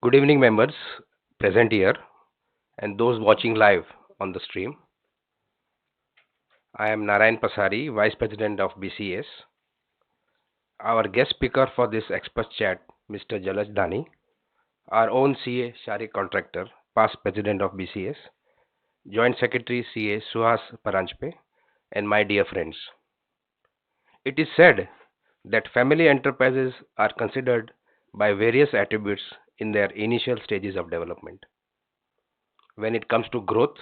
Good evening, members present here and those watching live on the stream. I am Narayan Pasari, Vice President of BCS. Our guest speaker for this expert chat, Mr. Jalaj Dani, our own CA Sharik Contractor, past President of BCS, Joint Secretary CA Suhas Paranjpe, and my dear friends. It is said that family enterprises are considered by various attributes in their initial stages of development. When it comes to growth,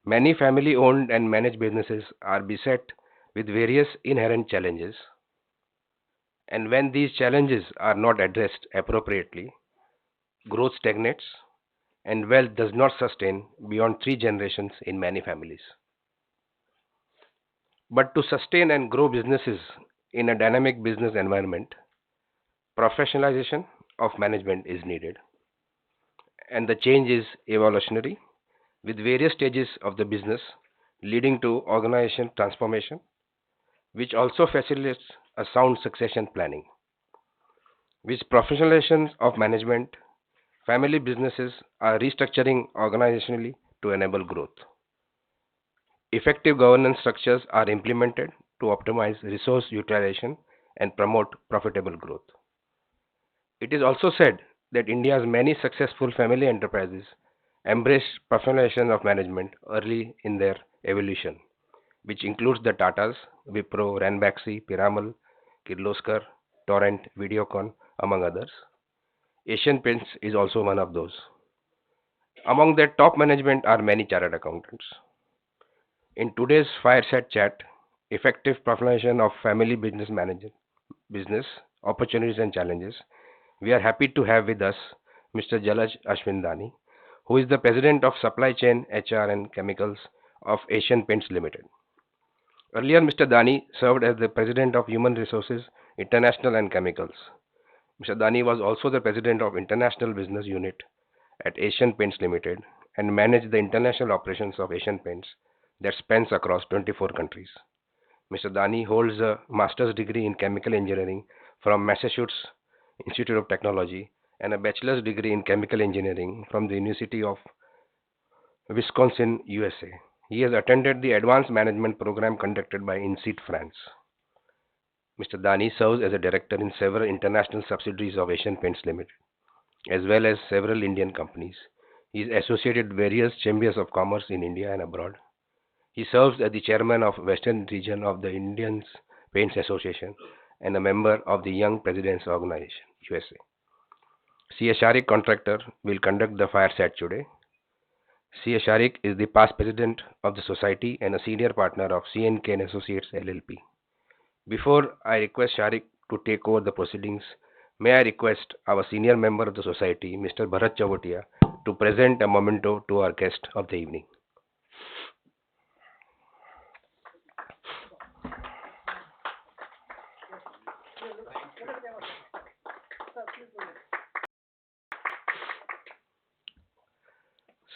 many family owned and managed businesses are beset with various inherent challenges, and when these challenges are not addressed appropriately, growth stagnates and wealth does not sustain beyond 3 generations in many families. But to sustain and grow businesses in a dynamic business environment, professionalization of management is needed, and the change is evolutionary with various stages of the business leading to organization transformation, which also facilitates a sound succession planning. With professionalization of management, family businesses are restructuring organizationally to enable growth. Effective governance structures are implemented to optimize resource utilization and promote profitable growth. It is also said that India's many successful family enterprises embraced professionalization of management early in their evolution, which includes the Tatas, Wipro, Ranbaxy, Piramal, Kirloskar, Torrent, Videocon, among others. Asian Paints is also one of those. Among their top management are many chartered accountants. In today's fireside chat, effective professionalization of family business management, business opportunities and challenges, we are happy to have with us Mr. Jalaj Ashwindani, who is the President of Supply Chain, HR and Chemicals of Asian Paints Limited. Earlier, Mr. Dani served as the President of Human Resources, International and Chemicals. Mr. Dani was also the President of International Business Unit at Asian Paints Limited and managed the international operations of Asian Paints that spans across 24 countries. Mr. Dani holds a master's degree in chemical engineering from Massachusetts Institute of Technology and a bachelor's degree in chemical engineering from the University of Wisconsin, USA. He has attended the advanced management program conducted by INSEAD France. Mr. Dani serves as a director in several international subsidiaries of Asian Paints Limited, as well as several Indian companies. He is associated with various chambers of commerce in India and abroad. He serves as the chairman of Western Region of the Indian Paints Association and a member of the Young Presidents Organization, USA. C.A. Sharik Contractor will conduct the fireside today. C.A. Sharik is the past president of the society and a senior partner of C&K and Associates LLP. Before I request Sharik to take over the proceedings, may I request our senior member of the society, Mr. Bharat Chavotia, to present a memento to our guest of the evening.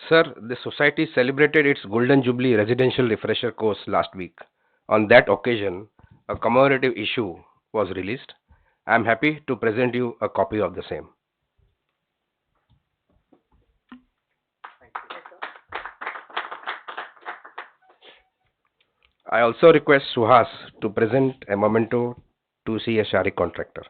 Sir, the society celebrated its Golden Jubilee residential refresher course last week. On that occasion, a commemorative issue was released. I am happy to present you a copy of the same. I also request Suhas to present a memento to C.A. Sharik Contractor.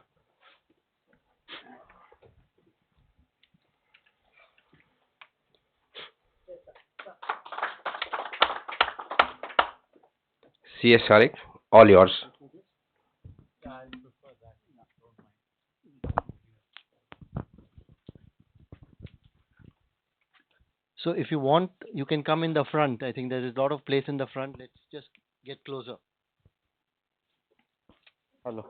C.A. Sharik, all yours. So if you want, you can come in the front. I think there is a lot of place in the front. Let's just get closer. Hello.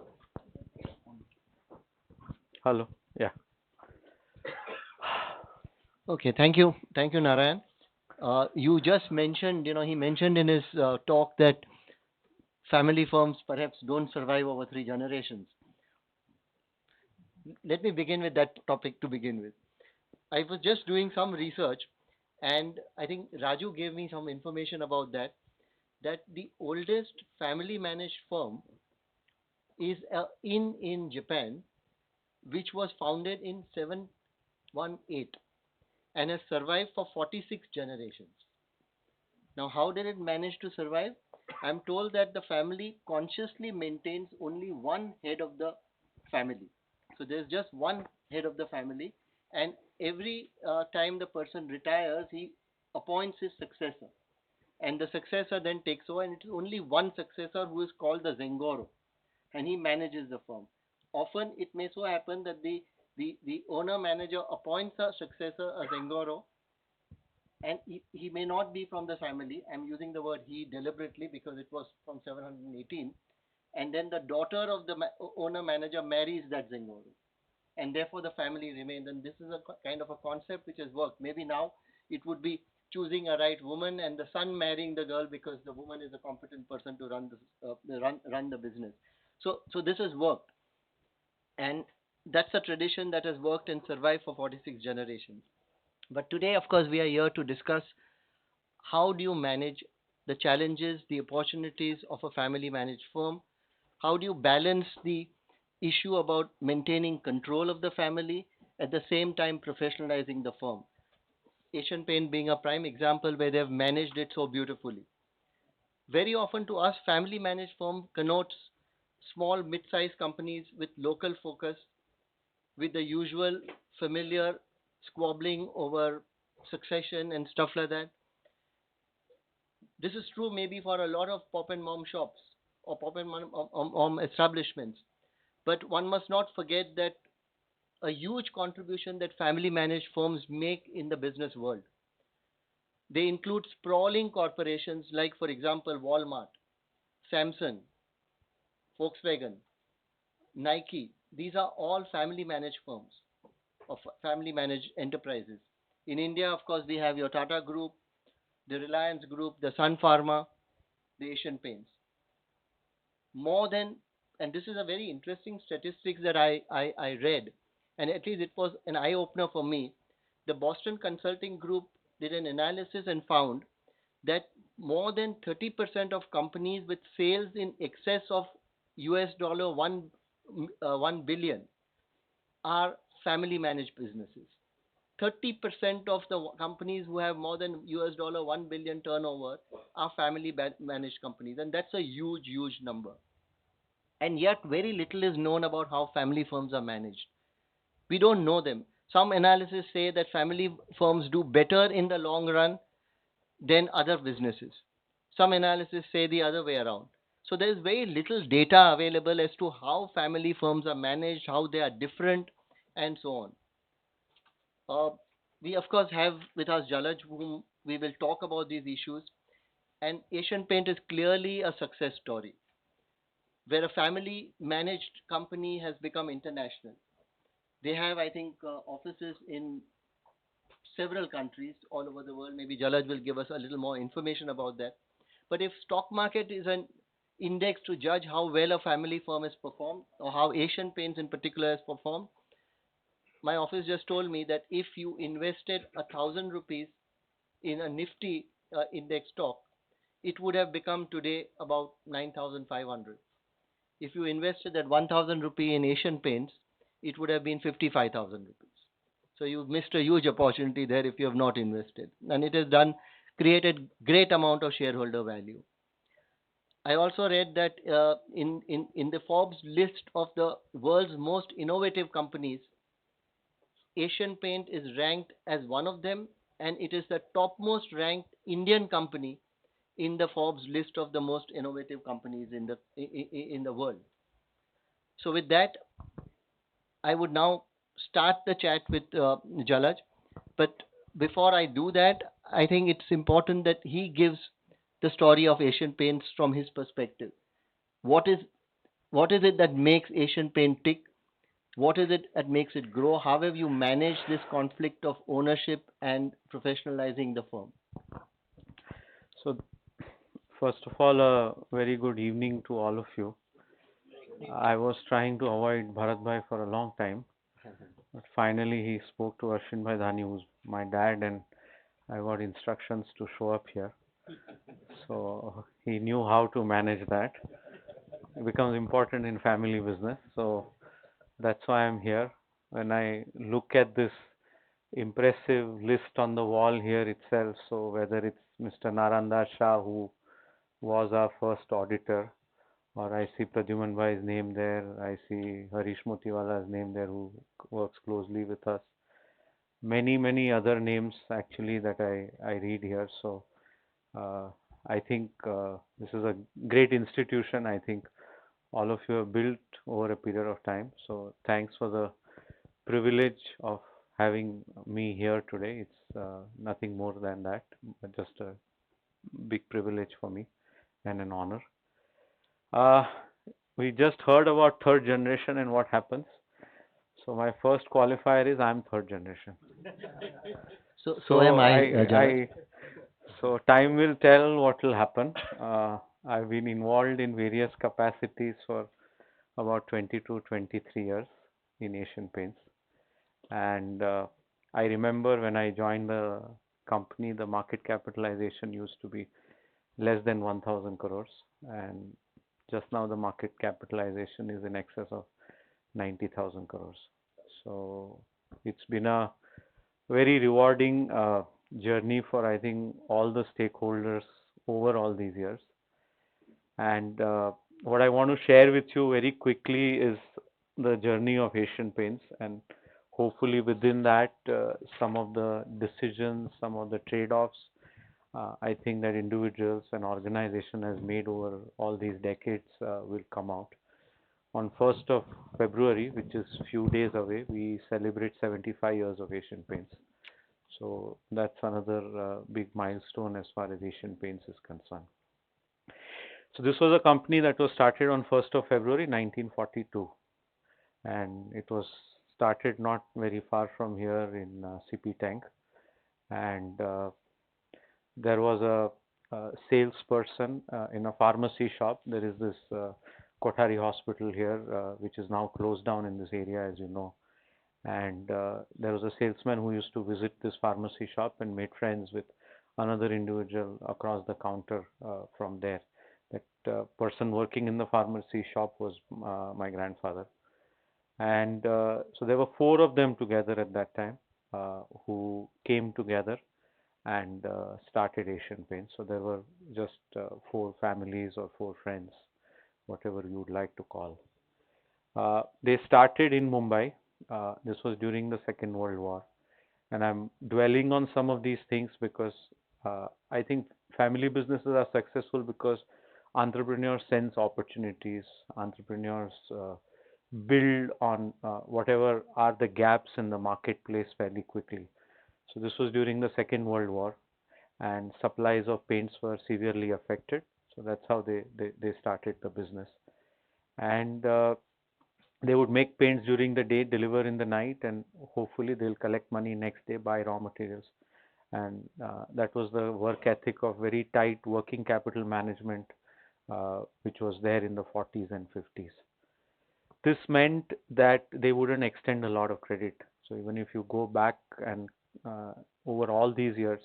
Hello. Yeah. Okay. Thank you. Thank you, Narayan. You just mentioned, he mentioned in his talk that family firms perhaps don't survive over 3 generations. Let me begin with that topic to begin with. I was just doing some research, and I think Raju gave me some information about that. That the oldest family managed firm is in Japan, which was founded in 718 and has survived for 46 generations. Now, how did it manage to survive? I'm told that the family consciously maintains only one head of the family. So there's just one head of the family, and every time the person retires, he appoints his successor, and the successor then takes over, and it is only one successor who is called the Zengoro, and he manages the firm. Often, it may so happen that the owner manager appoints a successor, a Zengoro, and he may not be from the family. I'm using the word he deliberately because it was from 718. And then the daughter of the owner manager marries that Zengoro, and therefore the family remains. And this is a kind of a concept which has worked. Maybe now it would be choosing a right woman and the son marrying the girl because the woman is a competent person to run the business. So this has worked, and that's a tradition that has worked and survived for 46 generations. But today, of course, we are here to discuss how do you manage the challenges, the opportunities of a family managed firm? How do you balance the issue about maintaining control of the family at the same time professionalizing the firm? Asian Paint being a prime example where they've managed it so beautifully. Very often to us, family managed firm connotes small, mid-sized companies with local focus, with the usual familiar squabbling over succession and stuff like that. This is true maybe for a lot of pop and mom shops or pop and mom establishments. But one must not forget that a huge contribution that family managed firms make in the business world. They include sprawling corporations like, for example, Walmart, Samsung, Volkswagen, Nike. These are all family managed firms or family managed enterprises. In India, of course, we have your Tata Group, the Reliance Group, the Sun Pharma, the Asian Paints. More than, and this is a very interesting statistics that I read, and at least it was an eye opener for me. The Boston Consulting Group did an analysis and found that more than 30% of companies with sales in excess of US dollar 1 billion are family managed businesses. 30% of the companies who have more than US dollar 1 billion turnover are family managed companies, and that's a huge number. And yet very little is known about how family firms are managed. We don't know them. Some analysis say that family firms do better in the long run than other businesses. Some analysis say the other way around. So there is very little data available as to how family firms are managed, how they are different, and so on. Uh, we of course have with us Jalaj, whom we will talk about these issues. And Asian Paint is clearly a success story where a family managed company has become international. They have, I think, offices in several countries all over the world. Maybe Jalaj will give us a little more information about that. But if stock market is an index to judge how well a family firm has performed or how Asian Paints in particular has performed, my office just told me that if you invested 1,000 rupees in a Nifty index stock, it would have become today about 9,500. If you invested that 1,000 rupee in Asian Paints, it would have been 55,000 rupees. So you've missed a huge opportunity there if you have not invested. And it has done created great amount of shareholder value. I also read that in the Forbes list of the world's most innovative companies, Asian Paint is ranked as one of them, and it is the topmost ranked Indian company in the Forbes list of the most innovative companies in the world. So with that, I would now start the chat with Jalaj. But before I do that, I think it's important that he gives the story of Asian Paints from his perspective. What is what is it that makes Asian Paint tick? What is it that makes it grow? How have you managed this conflict of ownership and professionalizing the firm? So, first of all, a very good evening to all of you. I was trying to avoid Bharat Bhai for a long time. finally he spoke to Ashwin Bhai Dhani, who's my dad, and I got instructions to show up here. So he knew how to manage that. It becomes important in family business. So that's why I'm here. When I look at this impressive list on the wall here itself, so whether it's Mr. Naranda Shah, who was our first auditor, or I see Pradyuman Bhai's name there, I see Harish Motiwala's name there, who works closely with us. Many other names actually that I read here. So uh, I think this is a great institution. I think all of you have built over a period of time. So thanks for the privilege of having me here today. It's nothing more than that, but just a big privilege for me and an honor. Uh, we just heard about third generation and what happens. So my first qualifier is I'm third generation. So am So I, I, Janak. I, so time will tell what will happen. I've been involved in various capacities for about 20 to 23 years in Asian Paints. And I remember when I joined the company, the market capitalization used to be less than 1,000 crores. And just now the market capitalization is in excess of 90,000 crores. So it's been a very rewarding journey for, I think, all the stakeholders over all these years. And what I want to share with you very quickly is the journey of Asian Paints, and hopefully within that, some of the decisions, some of the trade-offs, I think that individuals and organization has made over all these decades will come out. On 1st of February, which is few days away, we celebrate 75 years of Asian Paints. So that's another big milestone as far as Asian Paints is concerned. So this was a company that was started on 1st of February 1942, and it was started not very far from here in CP Tank. And there was a salesperson in a pharmacy shop. There is this Kothari Hospital here, which is now closed down in this area, as you know. And there was a salesman who used to visit this pharmacy shop and made friends with another individual across the counter from there. That person working in the pharmacy shop was my grandfather. And so there were four of them together at that time who came together and started Asian Paints. So there were just four families or four friends, whatever you would like to call. They started in Mumbai. This was during the Second World War. And I'm dwelling on some of these things because I think family businesses are successful because entrepreneurs sense opportunities, entrepreneurs build on whatever are the gaps in the marketplace fairly quickly. So this was during the Second World War, and supplies of paints were severely affected. So that's how they started the business. And they would make paints during the day, deliver in the night, and hopefully they'll collect money next day, buy raw materials. And that was the work ethic of very tight working capital management, which was there in the 40s and 50s. This meant that they wouldn't extend a lot of credit. So even if you go back and over all these years,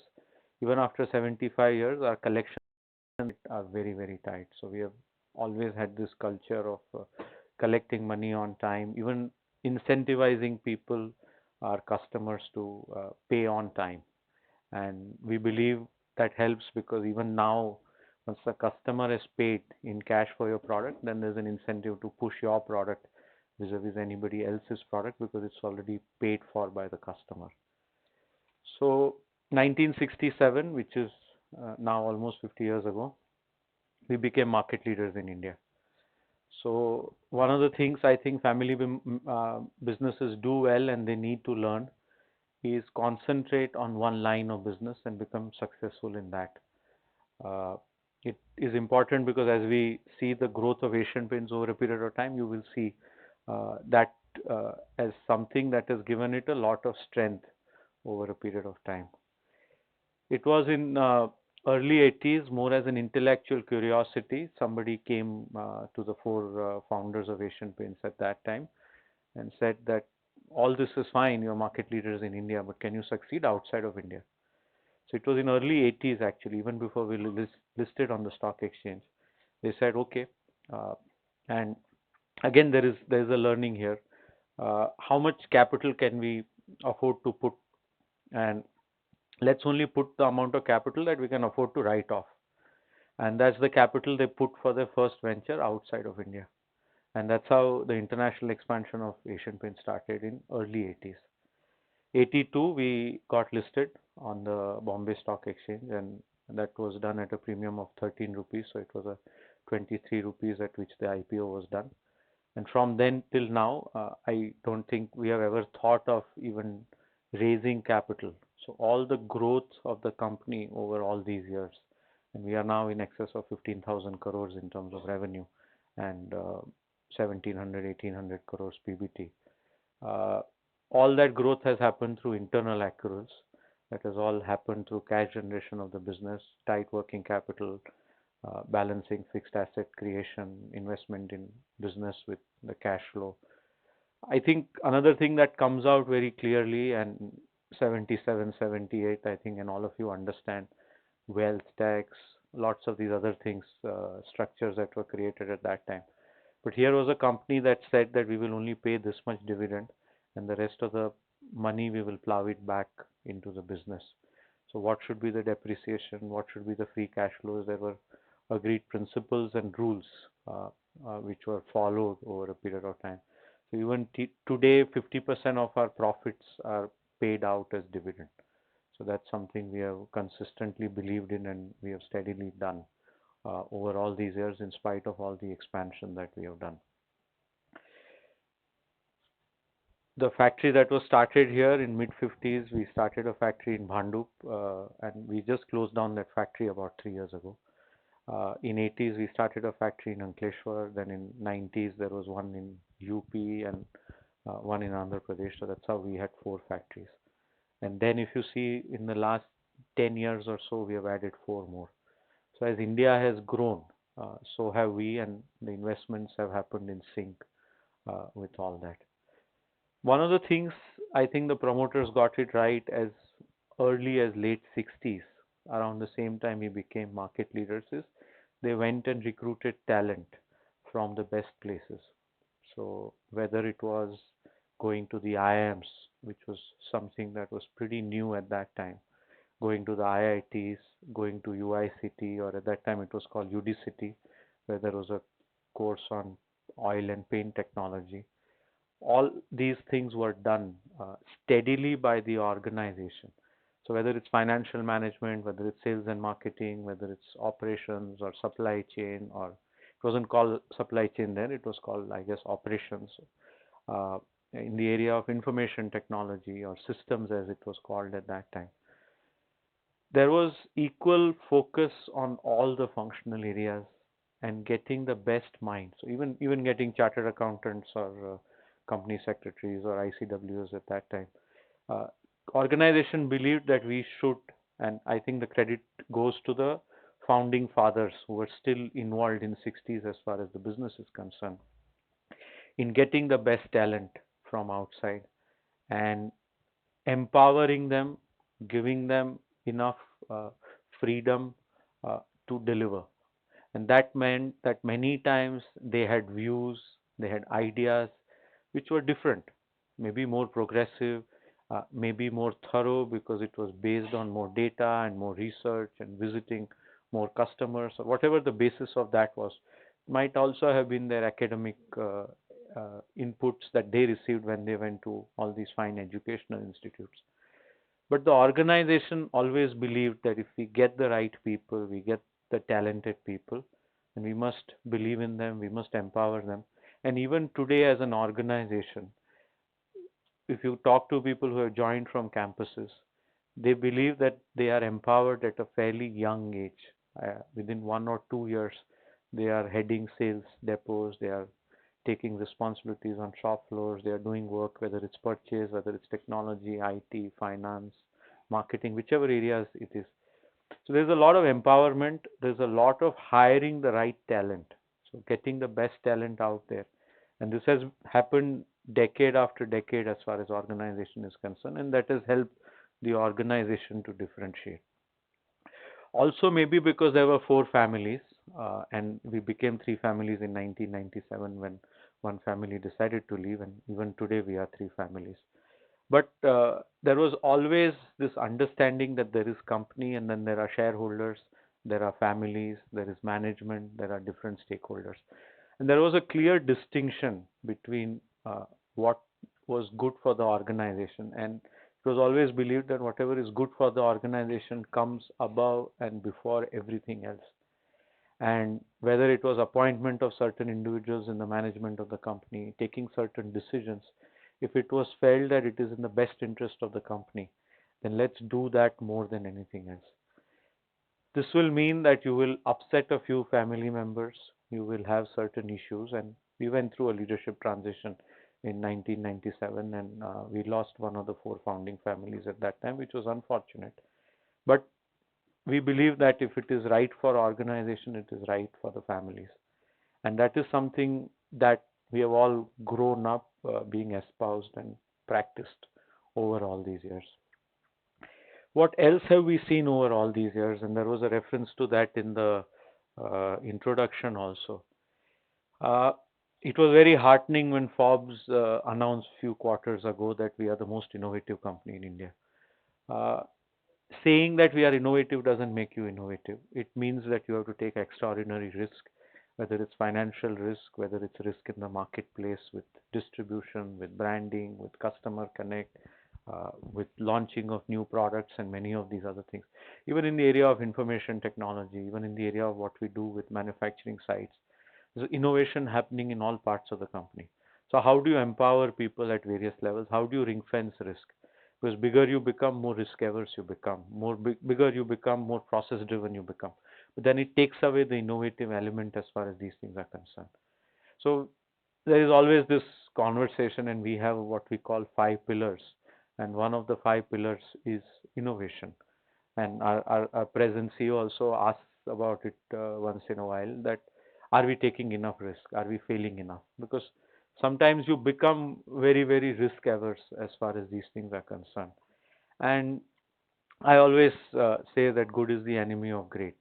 even after 75 years, our collections are very tight. So we have always had this culture of collecting money on time, even incentivizing people, our customers, to pay on time. And we believe that helps because even now, once the customer is paid in cash for your product, then there's an incentive to push your product vis-a-vis anybody else's product because it's already paid for by the customer. So 1967, which is now almost 50 years ago, we became market leaders in India. So one of the things I think family businesses do well and they need to learn is concentrate on one line of business and become successful in that. Uh, it is important because as we see the growth of Asian Paints over a period of time, you will see that as something that has given it a lot of strength over a period of time. It was in early 80s, more as an intellectual curiosity. Somebody came to the four founders of Asian Paints at that time and said that all this is fine, you're market leaders in India, but can you succeed outside of India? So it was in early 80s actually, even before we listed on the stock exchange. They said, okay, uh, and again there is a learning here. How much capital can we afford to put, and let's only put the amount of capital that we can afford to write off, and that's the capital they put for their first venture outside of India, and that's how the international expansion of Asian Paints started in early 80s. 82 we got listed on the Bombay Stock Exchange, and that was done at a premium of 13 rupees, so it was a 23 rupees at which the IPO was done. And from then till now, I don't think we have ever thought of even raising capital. So all the growth of the company over all these years, and we are now in excess of 15,000 crores in terms of revenue, and 1,700, crores PBT. Uh, all that growth has happened through internal accruals. That has all happened through cash generation of the business, tight working capital, balancing fixed asset creation, investment in business with the cash flow. I think another thing that comes out very clearly, and 77, 78, I think, and all of you understand wealth tax, lots of these other things, structures that were created at that time. But here was a company that said that we will only pay this much dividend, and the rest of the money we will plow it back into the business. So what should be the depreciation? What should be the free cash flows? There were agreed principles and rules which were followed over a period of time. So even today, 50% of our profits are paid out as dividend. So that's something we have consistently believed in, and we have steadily done over all these years in spite of all the expansion that we have done. The factory that was started here in mid 50s, we started a factory in Bhandup, and we just closed down that factory about 3 years ago. In 80s, we started a factory in Ankleshwar. Then in 90s, there was one in UP and one in Andhra Pradesh. So that's how we had four factories. And then if you see in the last 10 years or so, we have added four more. So as India has grown, so have we, and the investments have happened in sync with all that. One of the things I think the promoters got it right as early as late 60s, around the same time we became market leaders, is they went and recruited talent from the best places. So whether it was going to the IIMs, which was something that was pretty new at that time, going to the IITs, going to UICT, or at that time it was called UDCT, where there was a course on oil and paint technology. All these things were done steadily by the organization. So whether it's financial management, whether it's sales and marketing, whether it's operations or supply chain, or it wasn't called supply chain then, it was called, I guess, operations. Uh, in the area of information technology or systems as it was called at that time, there was equal focus on all the functional areas and getting the best mind. So even getting chartered accountants or company secretaries or ICWs at that time, uh, organization believed that we should, and I think the credit goes to the founding fathers who were still involved in 60s as far as the business is concerned, in getting the best talent from outside and empowering them, giving them enough uh, freedom to deliver. And that meant that many times they had views, they had ideas which were different, maybe more progressive, maybe more thorough because it was based on more data and more research and visiting more customers, or whatever the basis of that was. Might also have been their academic inputs that they received when they went to all these fine educational institutes. But the organization always believed that if we get the right people, we get the talented people, and we must believe in them, we must empower them. And even today, as an organization, if you talk to people who have joined from campuses, they believe that they are empowered at a fairly young age. Within 1 or 2 years, they are heading sales depots, they are taking responsibilities on shop floors, they are doing work, whether it's purchase, whether it's technology, IT, finance, marketing, whichever areas it is. So there's a lot of empowerment, there's a lot of hiring the right talent. So getting the best talent out there. And this has happened decade after decade as far as organization is concerned, and that has helped the organization to differentiate. Also, maybe because there were four families, and we became three families in 1997 when one family decided to leave, and even today we are three families. But there was always this understanding that there is company, and then there are shareholders, there are families, there is management, there are different stakeholders. And there was a clear distinction between what was good for the organization. And it was always believed that whatever is good for the organization comes above and before everything else. And whether it was appointment of certain individuals in the management of the company, taking certain decisions, if it was felt that it is in the best interest of the company, then let's do that more than anything else. This will mean that you will upset a few family members, you will have certain issues, and we went through a leadership transition in 1997, and we lost one of the four founding families at that time, which was unfortunate. But we believe that if it is right for organization, it is right for the families, and that is something that we have all grown up being espoused and practiced over all these years. What else have we seen over all these years? And there was a reference to that in the introduction also. Uh, it was very heartening when Forbes announced a few quarters ago that we are the most innovative company in India. Uh, Saying that we are innovative doesn't make you innovative. It means that you have to take extraordinary risk, whether it's financial risk, whether it's risk in the marketplace with distribution, with branding, with customer connect, with launching of new products and many of these other things. Even in the area of information technology, even in the area of what we do with manufacturing sites, there's innovation happening in all parts of the company. So how do you empower people at various levels? How do you ring fence risk? Because bigger you become, more risk averse you become. Bigger you become, more process driven you become. But then it takes away the innovative element as far as these things are concerned. So there is always this conversation, and we have what we call five pillars. And one of the five pillars is innovation. And our present CEO also asks about it once in a while, that are we taking enough risk? Are we failing enough? Because sometimes you become very, very risk averse as far as these things are concerned. And I always say that good is the enemy of great.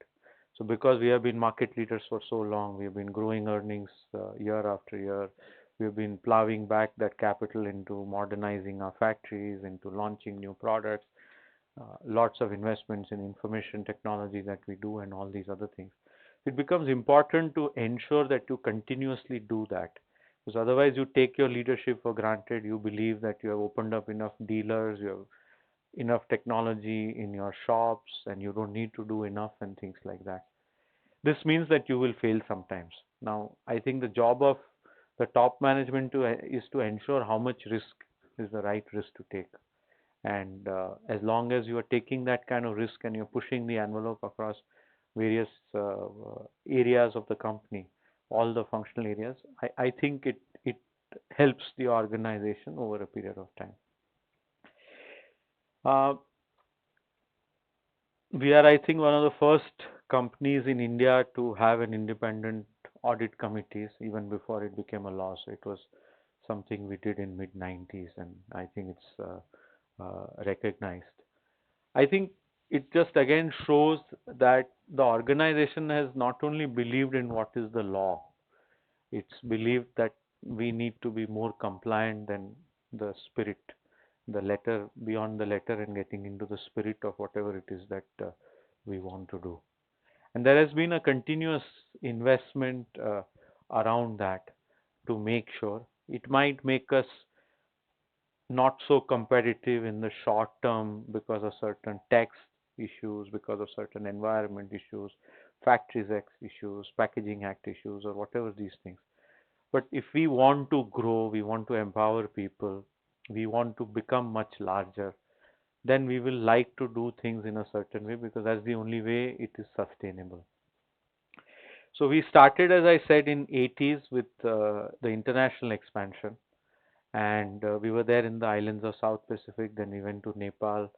So because we have been market leaders for so long, we have been growing earnings year after year. We have been plowing back that capital into modernizing our factories, into launching new products, lots of investments in information technology that we do, and all these other things. It becomes important to ensure that you continuously do that, because otherwise you take your leadership for granted. You believe that you have opened up enough dealers, you have enough technology in your shops, and you don't need to do enough and things like that. This means that you will fail sometimes. Now, I think the job of the top management is to ensure how much risk is the right risk to take. And as long as you are taking that kind of risk and you're pushing the envelope across various areas of the company, all the functional areas, I think it helps the organization over a period of time. Uh, we are, I think, one of the first companies in India to have an independent audit committees even before it became a law. So it was something we did in mid 90s, and I think it's recognized. I think it just again shows that the organization has not only believed in what is the law, it's believed that we need to be more compliant than the spirit, the letter, beyond the letter, and getting into the spirit of whatever it is that we want to do. And there has been a continuous investment around that to make sure. It might make us not so competitive in the short term because of certain tax issues, because of certain environment issues, Factories Act issues, Packaging Act issues, or whatever these things. But if we want to grow, we want to empower people, we want to become much larger, then we will like to do things in a certain way, because that's the only way it is sustainable. So we started, as I said, in 80s with the international expansion, and we were there in the islands of South Pacific. Then we went to Nepal.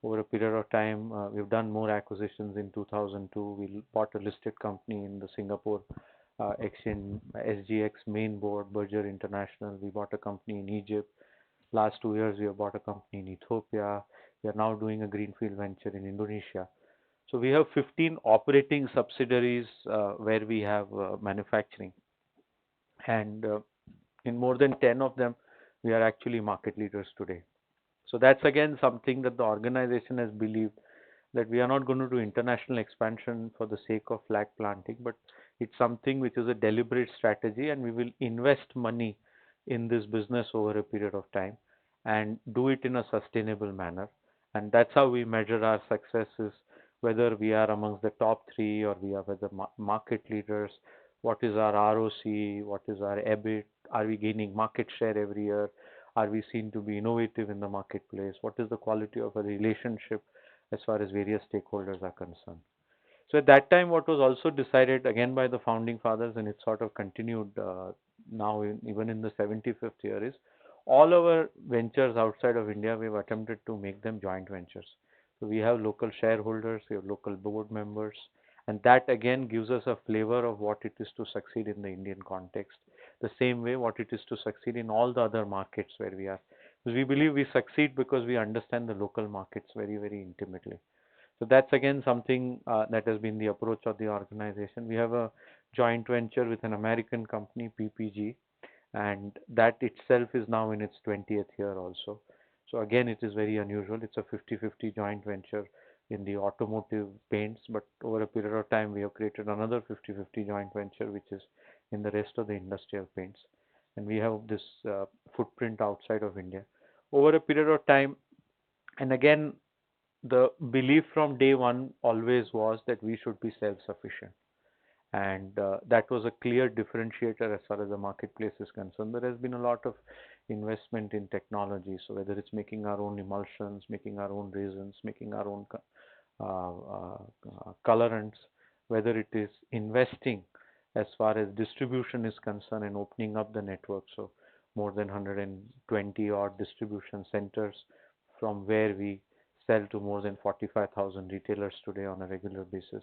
Over a period of time, we've done more acquisitions. In 2002, we bought a listed company in the Singapore Exchange, SGX main board, Berger International. We bought a company in Egypt. Last 2 years, we have bought a company in Ethiopia. We are now doing a greenfield venture in Indonesia. So we have 15 operating subsidiaries where we have manufacturing, and in more than 10 of them, we are actually market leaders today. So that's again something that the organization has believed, that we are not going to do international expansion for the sake of flag planting, but it's something which is a deliberate strategy, and we will invest money in this business over a period of time and do it in a sustainable manner. And that's how we measure our successes, whether we are amongst the top three or we are with the market leaders. What is our ROC? What is our EBIT? Are we gaining market share every year? Are we seen to be innovative in the marketplace? What is the quality of a relationship as far as various stakeholders are concerned? So at that time, what was also decided again by the founding fathers, and it sort of continued now even in the 75th year, is all our ventures outside of India, we've attempted to make them joint ventures. So we have local shareholders, we have local board members, and that again gives us a flavor of what it is to succeed in the Indian context. The same way what it is to succeed in all the other markets where we are. Because we believe we succeed because we understand the local markets very, very intimately. So that's again something that has been the approach of the organization. We have a joint venture with an American company, PPG, and that itself is now in its 20th year also. So again, it is very unusual. It's a 50-50 joint venture in the automotive paints, but over a period of time, we have created another 50-50 joint venture, which is in the rest of the industrial paints. And we have this footprint outside of India. Over a period of time, and again, the belief from day one always was that we should be self-sufficient, and that was a clear differentiator as far as the marketplace is concerned. There has been a lot of investment in technology, so whether it's making our own emulsions, making our own resins, making our own colorants, whether it is investing as far as distribution is concerned and opening up the network. So more than 120 odd distribution centers from where we sell to more than 45,000 retailers today on a regular basis.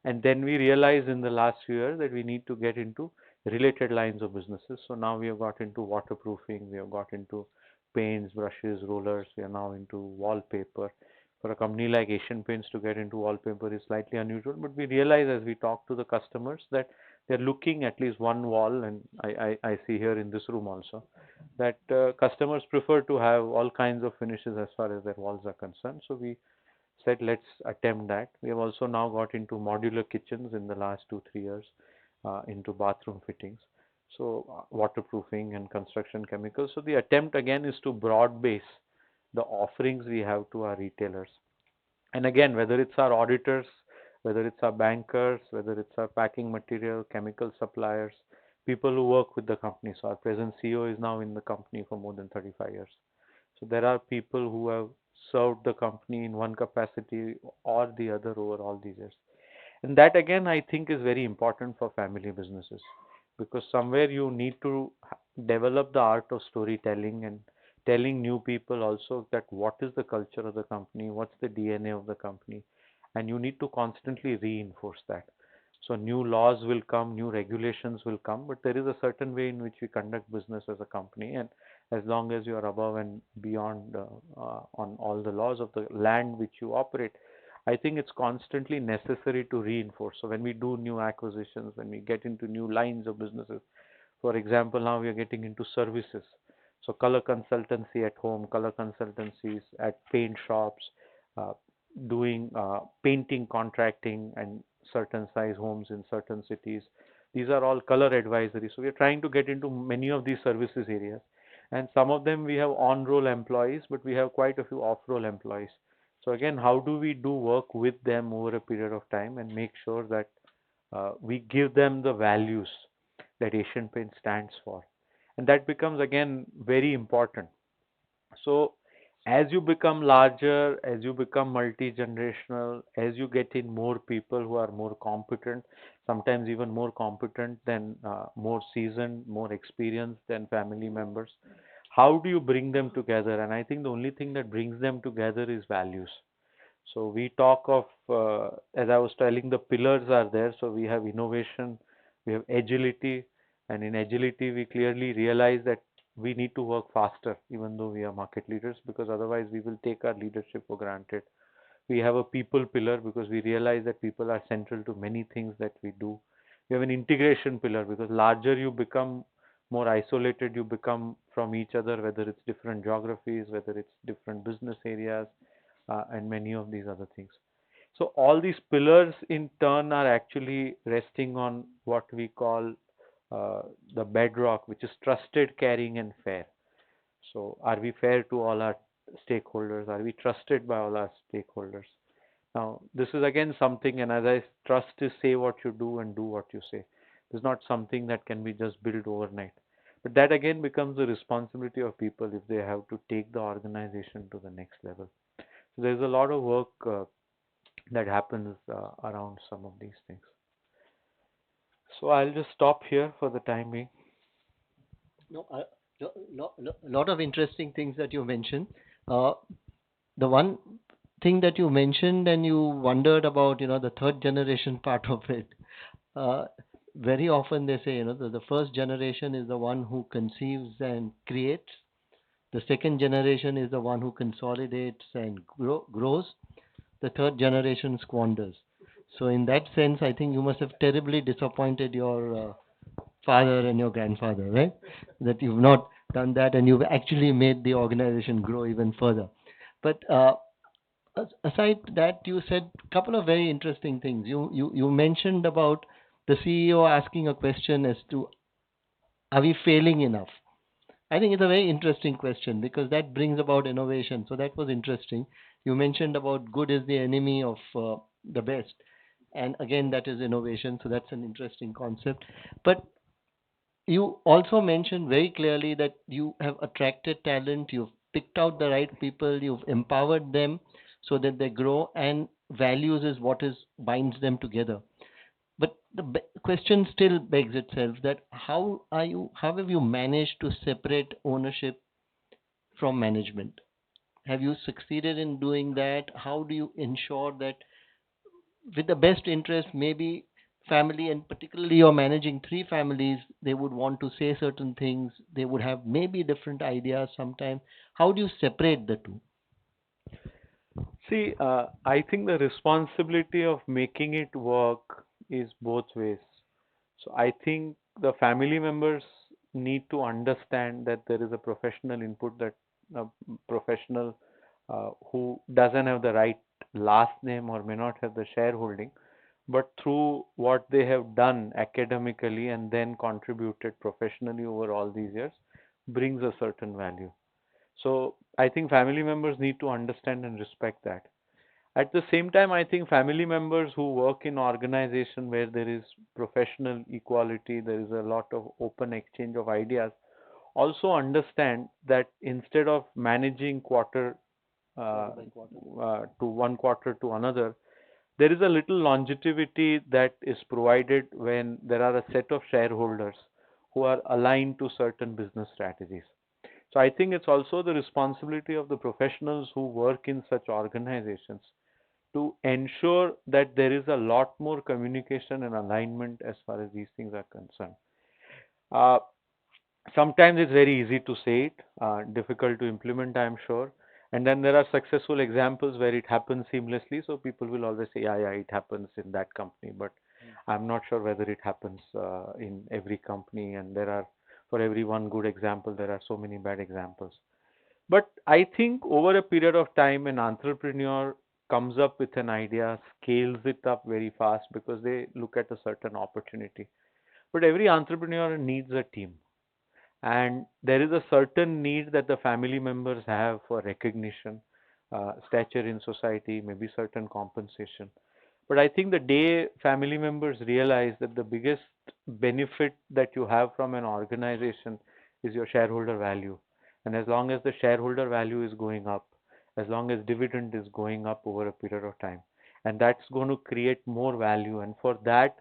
And then we realized in the last few years that we need to get into related lines of businesses. So now we have got into waterproofing, we have got into paints, brushes, rollers, we are now into wallpaper. For a company like Asian Paints to get into wallpaper is slightly unusual, but we realize as we talk to the customers that they're looking at least one wall, and I see here in this room also that customers prefer to have all kinds of finishes as far as their walls are concerned. So we said let's attempt that. We have also now got into modular kitchens in the last 2 3 years, into bathroom fittings, so waterproofing and construction chemicals. So the attempt again is to broad base the offerings we have to our retailers. And again, whether it's our auditors, whether it's our bankers, whether it's our packing material, chemical suppliers, people who work with the company. So our present CEO is now in the company for more than 35 years. So there are people who have served the company in one capacity or the other over all these years. And that again, I think is very important for family businesses, because somewhere you need to develop the art of storytelling and telling new people also that what is the culture of the company, what's the DNA of the company, and you need to constantly reinforce that. So new laws will come, new regulations will come, but there is a certain way in which we conduct business as a company, and as long as you are above and beyond on all the laws of the land which you operate, I think it's constantly necessary to reinforce. So when we do new acquisitions, when we get into new lines of businesses, for example, now we are getting into services. So color consultancy at home, color consultancies at paint shops, uh, doing painting contracting and certain size homes in certain cities. These are all color advisory. So we are trying to get into many of these services areas. And some of them we have on-roll employees, but we have quite a few off-roll employees. So again, how do we do work with them over a period of time and make sure that we give them the values that Asian Paint stands for? And that becomes again very important. So as you become larger, as you become multi-generational, as you get in more people who are more competent, sometimes even more competent than more seasoned, more experienced than family members, how do you bring them together? And I think the only thing that brings them together is values. So we talk of, as I was telling, the pillars are there. So we have innovation, We have agility, and in agility, we clearly realize that we need to work faster, even though we are market leaders, because otherwise we will take our leadership for granted. We have a people pillar because we realize that people are central to many things that we do. We have an integration pillar because larger you become, more isolated you become from each other, whether it's different geographies, whether it's different business areas, and many of these other things. So all these pillars in turn are actually resting on what we call uh, the bedrock, which is trusted, caring, and fair. So are we fair to all our stakeholders? Are we trusted by all our stakeholders? Now, this is again something, and as I trust is say what you do and do what you say. This is not something that can be just built overnight. But that again becomes the responsibility of people if they have to take the organization to the next level. So there's a lot of work that happens around some of these things. So I'll just stop here for the time being. No, lot of interesting things that you mentioned. Uh, the one thing that you mentioned and you wondered about, the third generation part of it. Uh, Very often they say, the first generation is the one who conceives and creates. The second generation is the one who consolidates and grows. The third generation squanders. So in that sense, I think you must have terribly disappointed your father and your grandfather, right? That you've not done that and you've actually made the organization grow even further. But aside that, you said a couple of very interesting things. You mentioned about the CEO asking a question as to, are we failing enough? I think it's a very interesting question because that brings about innovation. So that was interesting. You mentioned about good is the enemy of the best. And again, that is innovation. So that's an interesting concept. But you also mentioned very clearly that you have attracted talent, you've picked out the right people, you've empowered them so that they grow, and values is what is binds them together. But the question still begs itself that how have you managed to separate ownership from management? Have you succeeded in doing that? How do you ensure that with the best interest, maybe family, and particularly you're managing three families, they would want to say certain things, they would have maybe different ideas sometimes. How do you separate the two? See, I think the responsibility of making it work is both ways. So I think the family members need to understand that there is a professional input, that a professional who doesn't have the right last name or may not have the shareholding, but through what they have done academically and then contributed professionally over all these years brings a certain value. So I think family members need to understand and respect that. At the same time, I think family members who work in organization where there is professional equality, there is a lot of open exchange of ideas, also understand that instead of managing quarter Quarter uh, by quarter. to one quarter to another, there is a little longevity that is provided when there are a set of shareholders who are aligned to certain business strategies. So I think it's also the responsibility of the professionals who work in such organizations to ensure that there is a lot more communication and alignment as far as these things are concerned. Uh, Sometimes it's very easy to say it, difficult to implement, I'm sure. And then there are successful examples where it happens seamlessly. So people will always say, yeah, yeah, it happens in that company. But I'm not sure whether it happens in every company. And there are, for every one good example, there are so many bad examples. But I think over a period of time, an entrepreneur comes up with an idea, scales it up very fast because they look at a certain opportunity. But every entrepreneur needs a team, and there is a certain need that the family members have for recognition, stature in society, maybe certain compensation. But I think the day family members realize that the biggest benefit that you have from an organization is your shareholder value, and as long as the shareholder value is going up, as long as dividend is going up over a period of time, and that's going to create more value, and for that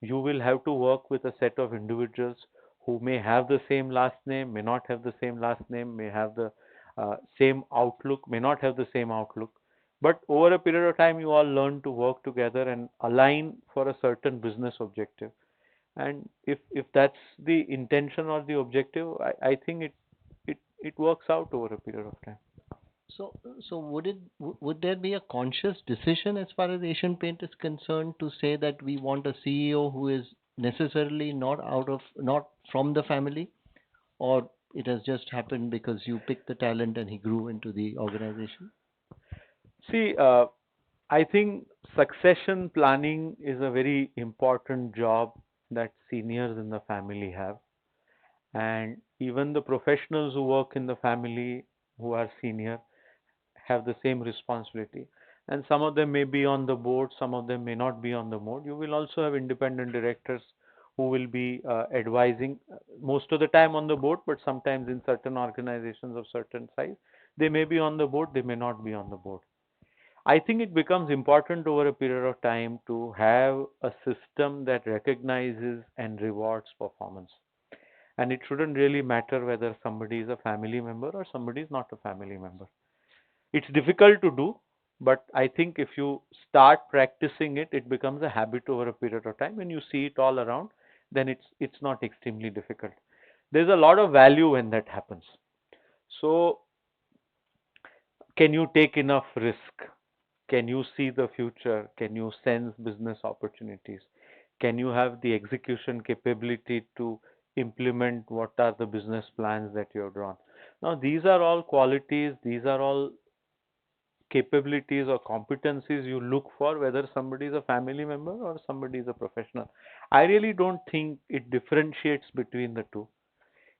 you will have to work with a set of individuals who may have the same last name, may not have the same last name, may have the same outlook, may not have the same outlook. But over a period of time, you all learn to work together and align for a certain business objective. And if that's the intention or the objective, I think it works out over a period of time. So would there be a conscious decision as far as Asian Paint is concerned to say that we want a CEO who is necessarily not from the family, or it has just happened because you picked the talent and he grew into the organization? See, I think succession planning is a very important job that seniors in the family have, and even the professionals who work in the family who are senior have the same responsibility. And some of them may be on the board, some of them may not be on the board. You will also have independent directors who will be advising, most of the time on the board, but sometimes in certain organizations of certain size, they may be on the board, they may not be on the board. I think it becomes important over a period of time to have a system that recognizes and rewards performance. And it shouldn't really matter whether somebody is a family member or somebody is not a family member. It's difficult to do, but I think if you start practicing it, it becomes a habit over a period of time and you see it all around, then it's not extremely difficult. There's a lot of value when that happens. So can you take enough risk? Can you see the future? Can you sense business opportunities? Can you have the execution capability to implement what are the business plans that you have drawn? Now, these are all qualities, these are all capabilities or competencies you look for whether somebody is a family member or somebody is a professional. I really don't think it differentiates between the two.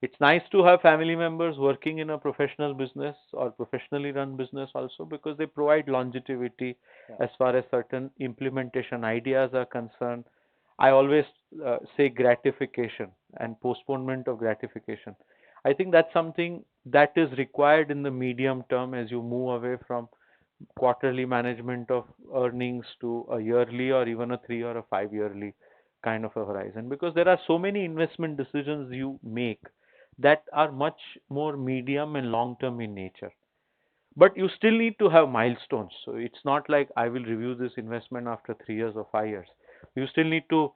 It's nice to have family members working in a professional business or professionally run business also because they provide longevity Yeah. as far as certain implementation ideas are concerned. I always say gratification and postponement of gratification. I think that's something that is required in the medium term as you move away from quarterly management of earnings to a yearly or even a 3 or a 5 yearly kind of a horizon, because there are so many investment decisions you make that are much more medium and long term in nature, but you still need to have milestones. So it's not like I will review this investment after 3 years or 5 years. You still need to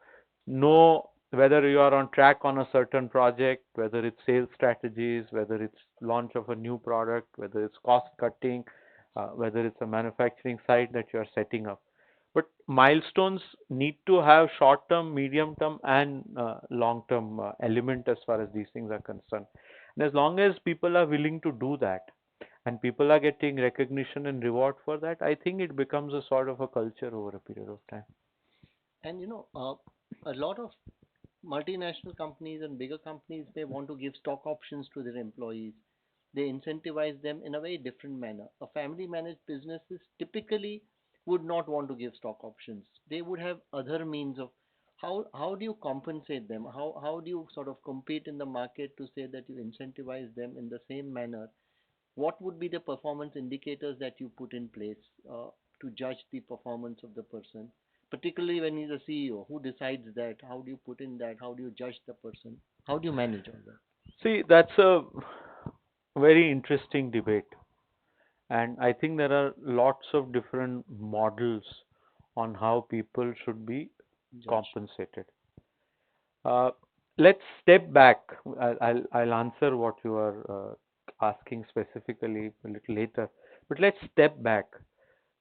know whether you are on track on a certain project, whether it's sales strategies, whether it's launch of a new product, whether it's cost cutting, whether it's a manufacturing site that you are setting up. But milestones need to have short term, medium term, and long term element as far as these things are concerned. And as long as people are willing to do that, and people are getting recognition and reward for that, I think it becomes a sort of a culture over a period of time. And a lot of multinational companies and bigger companies, they want to give stock options to their employees. They incentivize them in a very different manner. A family managed businesses typically would not want to give stock options. They would have other means of how do you compensate them? How do you sort of compete in the market to say that you incentivize them in the same manner? What would be the performance indicators that you put in place to judge the performance of the person, particularly when he's a CEO? Who decides that? How do you put in that? How do you judge the person? How do you manage all that? See, that's a very interesting debate, and I think there are lots of different models on how people should be Judge. compensated. Uh, let's step back. I'll answer what you are asking specifically a little later, but let's step back.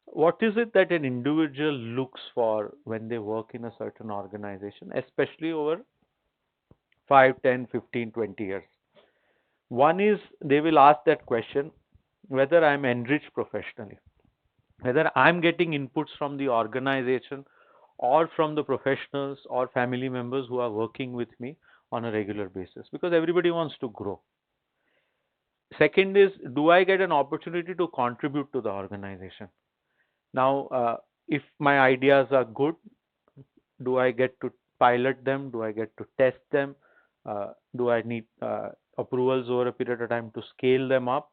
What is it that an individual looks for when they work in a certain organization, especially over 5, 10, 15, 20 years? One is they will ask that question whether I'm enriched professionally, whether I'm getting inputs from the organization or from the professionals or family members who are working with me on a regular basis, because everybody wants to grow. Second is, do I get an opportunity to contribute to the organization? Now, if my ideas are good, do I get to pilot them? Do I get to test them? Do I need approvals over a period of time to scale them up?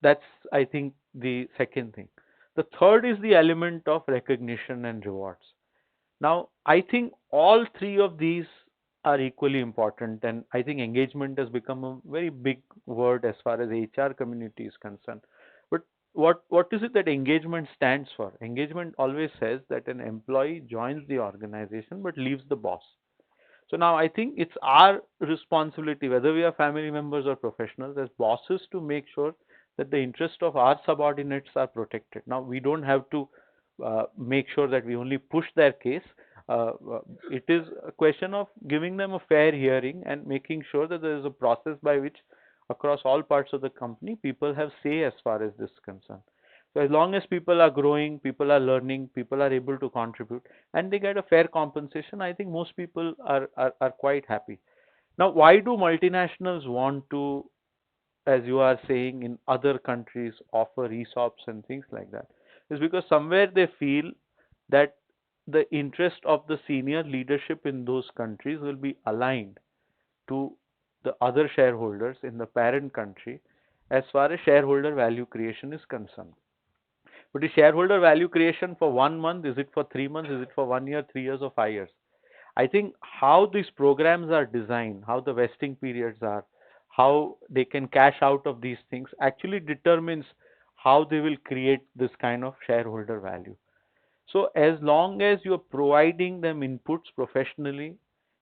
That's, I think, the second thing. The third is the element of recognition and rewards. Now, I think all three of these are equally important, and I think engagement has become a very big word as far as HR community is concerned. But what is it that engagement stands for? Engagement always says that an employee joins the organization but leaves the boss. So now I think it's our responsibility, whether we are family members or professionals, as bosses, to make sure that the interest of our subordinates are protected. Now we don't have to make sure that we only push their case. It is a question of giving them a fair hearing and making sure that there is a process by which, across all parts of the company, people have say as far as this is concerned. So as long as people are growing, people are learning, people are able to contribute, and they get a fair compensation, I think most people are quite happy. Now, why do multinationals want to, as you are saying, in other countries offer ESOPs and things like that? Is because somewhere they feel that the interest of the senior leadership in those countries will be aligned to the other shareholders in the parent country as far as shareholder value creation is concerned. But is shareholder value creation for 1 month? Is it for 3 months? Is it for 1 year, 3 years, or 5 years? I think how these programs are designed, how the vesting periods are, how they can cash out of these things actually determines how they will create this kind of shareholder value. So as long as you're providing them inputs professionally,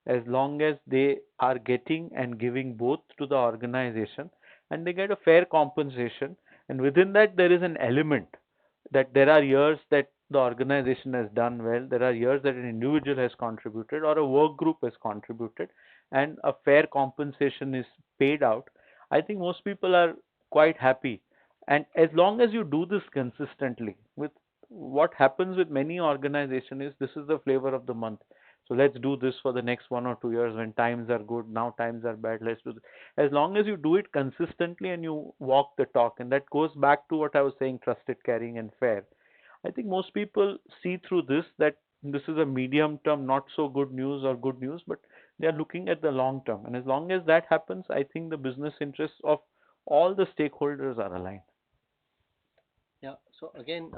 as long as they are getting and giving both to the organization and they get a fair compensation, and within that there is an element that there are years that the organization has done well, there are years that an individual has contributed or a work group has contributed, and a fair compensation is paid out, I think most people are quite happy. And as long as you do this consistently, with what happens with many organizations is this is the flavor of the month. So let's do this for the next 1 or 2 years. When times are good, now times are bad, let's do this. As long as you do it consistently and you walk the talk, and that goes back to what I was saying, trusted, caring, and fair. I think most people see through this that this is a medium term, not so good news or good news, but they are looking at the long term. And as long as that happens, I think the business interests of all the stakeholders are aligned. Yeah. So again,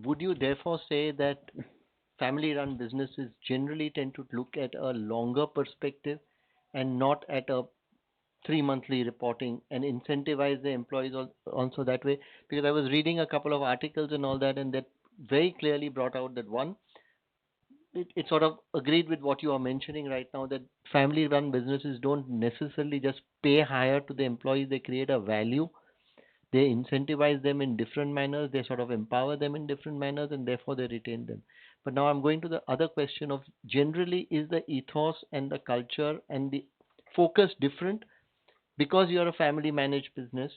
would you therefore say that family-run businesses generally tend to look at a longer perspective and not at a three-monthly reporting, and incentivize the employees also that way? Because I was reading a couple of articles and all that, and that very clearly brought out that one, it sort of agreed with what you are mentioning right now, that family-run businesses don't necessarily just pay higher to the employees; they create a value, they incentivize them in different manners, they sort of empower them in different manners, and therefore they retain them. But now I'm going to the other question of, generally, is the ethos and the culture and the focus different? Because you're a family managed business,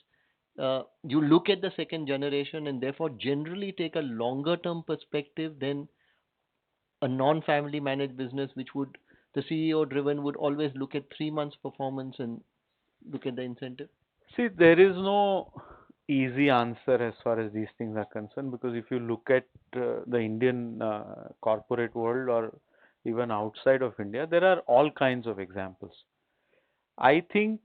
you look at the second generation and therefore generally take a longer term perspective than a non family managed business, which would, the CEO driven, would always look at 3 months performance and look at the incentive. See, there is no easy answer as far as these things are concerned, because if you look at the Indian corporate world or even outside of India, there are all kinds of examples. I think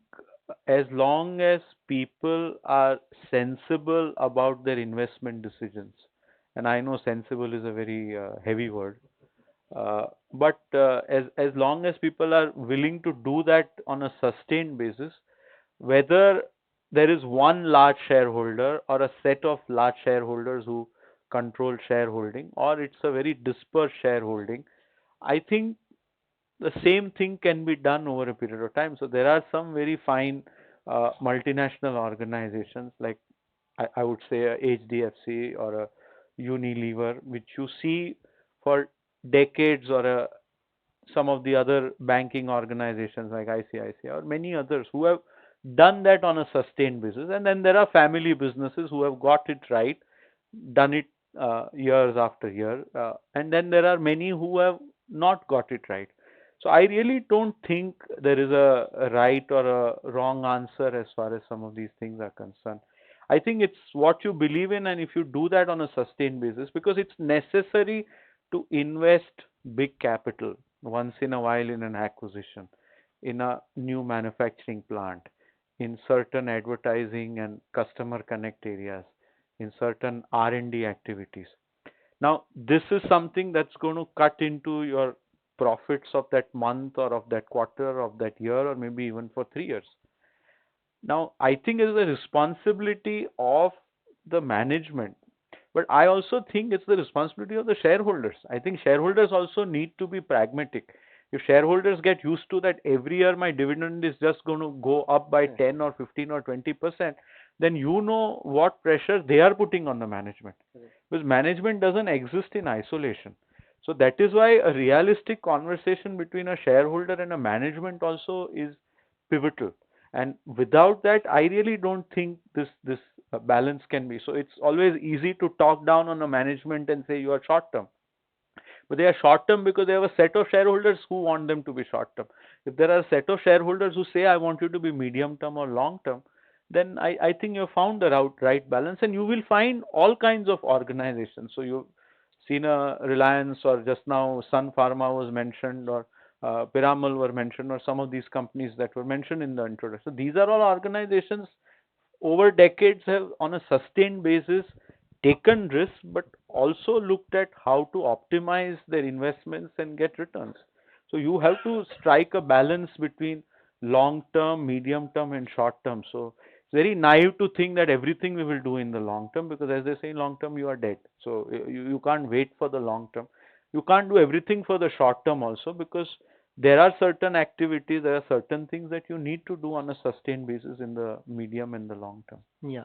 as long as people are sensible about their investment decisions, and I know sensible is a very heavy word, but as long as people are willing to do that on a sustained basis, whether there is one large shareholder or a set of large shareholders who control shareholding, or it's a very dispersed shareholding, I think the same thing can be done over a period of time. So there are some very fine multinational organizations, like I would say a HDFC or a Unilever, which you see for decades, or some of the other banking organizations like ICICI or many others who have done that on a sustained basis. And then there are family businesses who have got it right, done it years after year, and then there are many who have not got it right. So I really don't think there is a right or a wrong answer as far as some of these things are concerned. I think it's what you believe in, and if you do that on a sustained basis, because it's necessary to invest big capital once in a while in an acquisition, in a new manufacturing plant, in certain advertising and customer connect areas, in certain R&D activities. Now, this is something that's going to cut into your profits of that month or of that quarter, of that year, or maybe even for 3 years. Now, I think it is the responsibility of the management, but I also think it's the responsibility of the shareholders. I think shareholders also need to be pragmatic. If shareholders get used to that every year my dividend is just going to go up by Yeah. 10 or 15 or 20%, then you know what pressure they are putting on the management. Correct. Because management doesn't exist in isolation. So that is why a realistic conversation between a shareholder and a management also is pivotal. And without that, I really don't think this balance can be. So it's always easy to talk down on a management and say you are short term, but they are short term because they have a set of shareholders who want them to be short term. If there are a set of shareholders who say I want you to be medium term or long term, then I think you have found the right balance, and you will find all kinds of organizations. So you've seen a Reliance, or just now Sun Pharma was mentioned, or Piramal were mentioned, or some of these companies that were mentioned in the introduction. So these are all organizations over decades have on a sustained basis taken risks, but also looked at how to optimize their investments and get returns. So you have to strike a balance between long term, medium term, and short term. So it's very naive to think that everything we will do in the long term, because as they say in long term you are dead. So you can't wait for the long term. You can't do everything for the short term also, because there are certain activities, there are certain things that you need to do on a sustained basis in the medium and the long term. Yeah.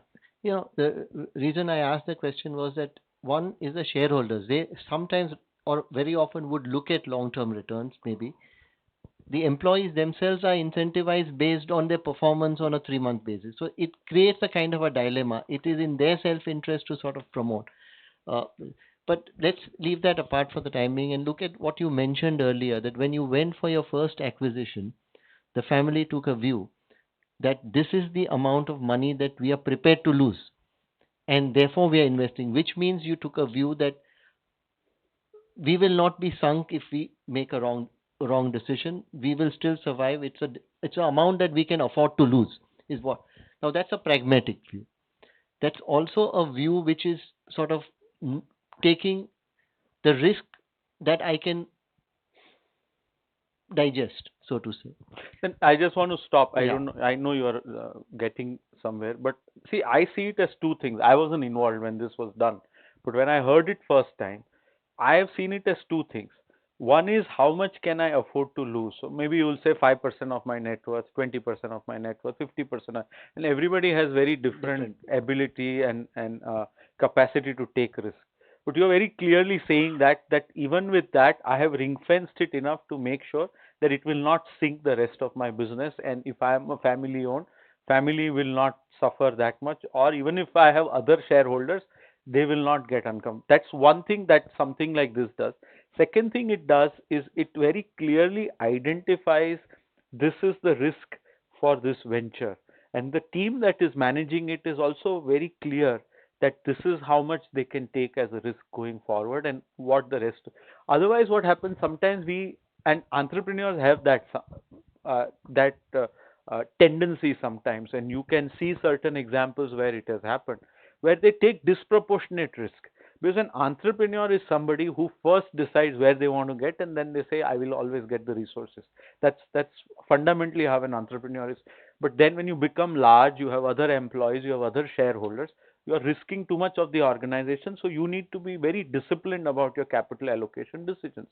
The reason I asked the question was that one is the shareholders. They sometimes or very often would look at long-term returns, maybe. The employees themselves are incentivized based on their performance on a 3-month basis. So it creates a kind of a dilemma. It is in their self-interest to sort of promote. Uh, but let's leave that apart for the time being and look at what you mentioned earlier, that when you went for your first acquisition, the family took a view that this is the amount of money that we are prepared to lose, and therefore we are investing, which means you took a view that we will not be sunk if we make a wrong decision. We will still survive. It's an amount that we can afford to lose, is what. Now that's a pragmatic view. That's also a view which is sort of mm, taking the risk that I can digest, so to say. Then I just want to stop. I Yeah. don't know. I know you are getting somewhere, but see, I see it as two things. I wasn't involved when this was done, but when I heard it first time, I have seen it as two things. One is how much can I afford to lose? So maybe you will say 5% of my net worth, 20% of my net worth, 50%, and everybody has very different Different. ability and capacity to take risk. But you're very clearly saying that even with that, I have ring fenced it enough to make sure that it will not sink the rest of my business. And if I am a family owned, family will not suffer that much. Or even if I have other shareholders, they will not get uncomfortable. That's one thing that something like this does. Second thing it does is it very clearly identifies this is the risk for this venture. And the team that is managing it is also very clear that this is how much they can take as a risk going forward and what the rest. Otherwise, what happens sometimes we and entrepreneurs have that tendency sometimes, and you can see certain examples where it has happened, where they take disproportionate risk. Because an entrepreneur is somebody who first decides where they want to get, and then they say, "I will always get the resources." That's fundamentally how an entrepreneur is. But then, when you become large, you have other employees, you have other shareholders. You are risking too much of the organization, so you need to be very disciplined about your capital allocation decisions.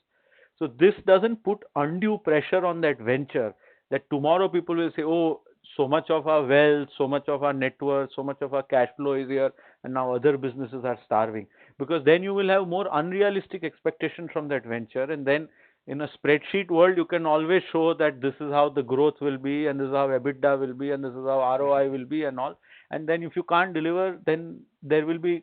So this doesn't put undue pressure on that venture, that tomorrow people will say, oh, so much of our wealth, so much of our net worth, so much of our cash flow is here, and now other businesses are starving. Because then you will have more unrealistic expectations from that venture, and then in a spreadsheet world, you can always show that this is how the growth will be, and this is how EBITDA will be, and this is how ROI will be, and all. And then if you can't deliver, then there will be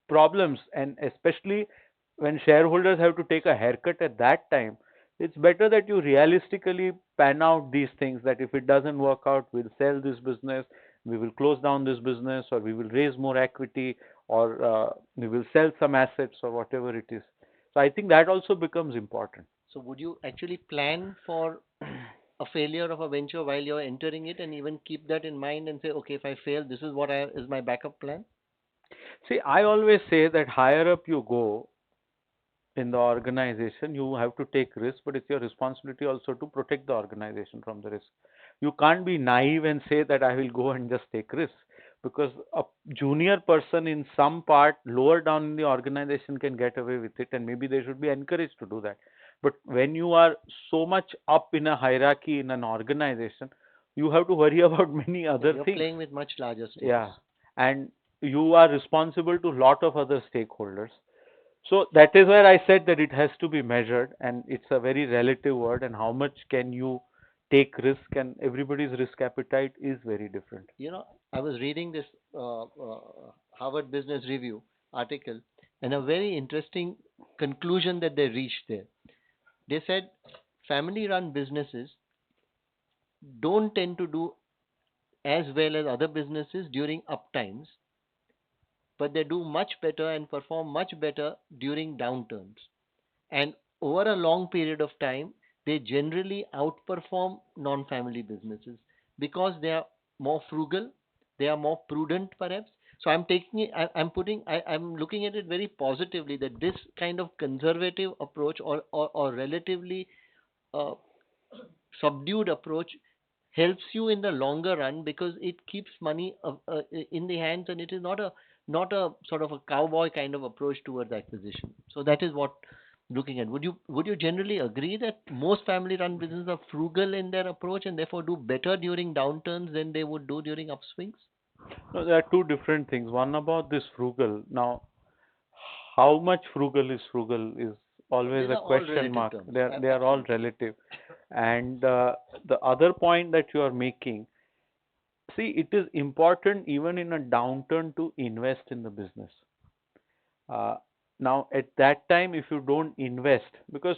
problems, and especially when shareholders have to take a haircut at that time, it's better that you realistically pan out these things, that if it doesn't work out, we'll sell this business, we will close down this business, or we will raise more equity, or we will sell some assets, or whatever it is. So I think that also becomes important. So would you actually plan for a failure of a venture while you're entering it and even keep that in mind and say, okay, if I fail, this is what is my backup plan? See, I always say that higher up you go in the organization, you have to take risk, but it's your responsibility also to protect the organization from the risk. You can't be naive and say that I will go and just take risks, because a junior person in some part lower down in the organization can get away with it, and maybe they should be encouraged to do that. But when you are so much up in a hierarchy in an organization, you have to worry about many Yeah, other you're things. playing with much larger stakes. Yeah, and you are responsible to lot of other stakeholders. So that is where I said that it has to be measured, and it's a very relative word. And how much can you take risk? And everybody's risk appetite is very different. You know, I was reading this Harvard Business Review article, and a very interesting conclusion that they reached there. They said family run businesses don't tend to do as well as other businesses during up times, but they do much better and perform much better during downturns. And over a long period of time, they generally outperform non family businesses because they are more frugal, they are more prudent, perhaps. So I'm taking it, I'm putting, I'm looking at it very positively that this kind of conservative approach or relatively uh, subdued approach helps you in the longer run because it keeps money in the hands, and it is not a sort of a cowboy kind of approach towards acquisition. So that is what looking at. Would you generally agree that most family run businesses are frugal in their approach and therefore do better during downturns than they would do during upswings? No, there are two different things. One about this frugal. Now, how much frugal is always These a are all question relative mark. terms. They are all Absolutely. relative. And the other point that you are making, see, it is important even in a downturn to invest in the business. Uh, Now, at that time, if you don't invest, because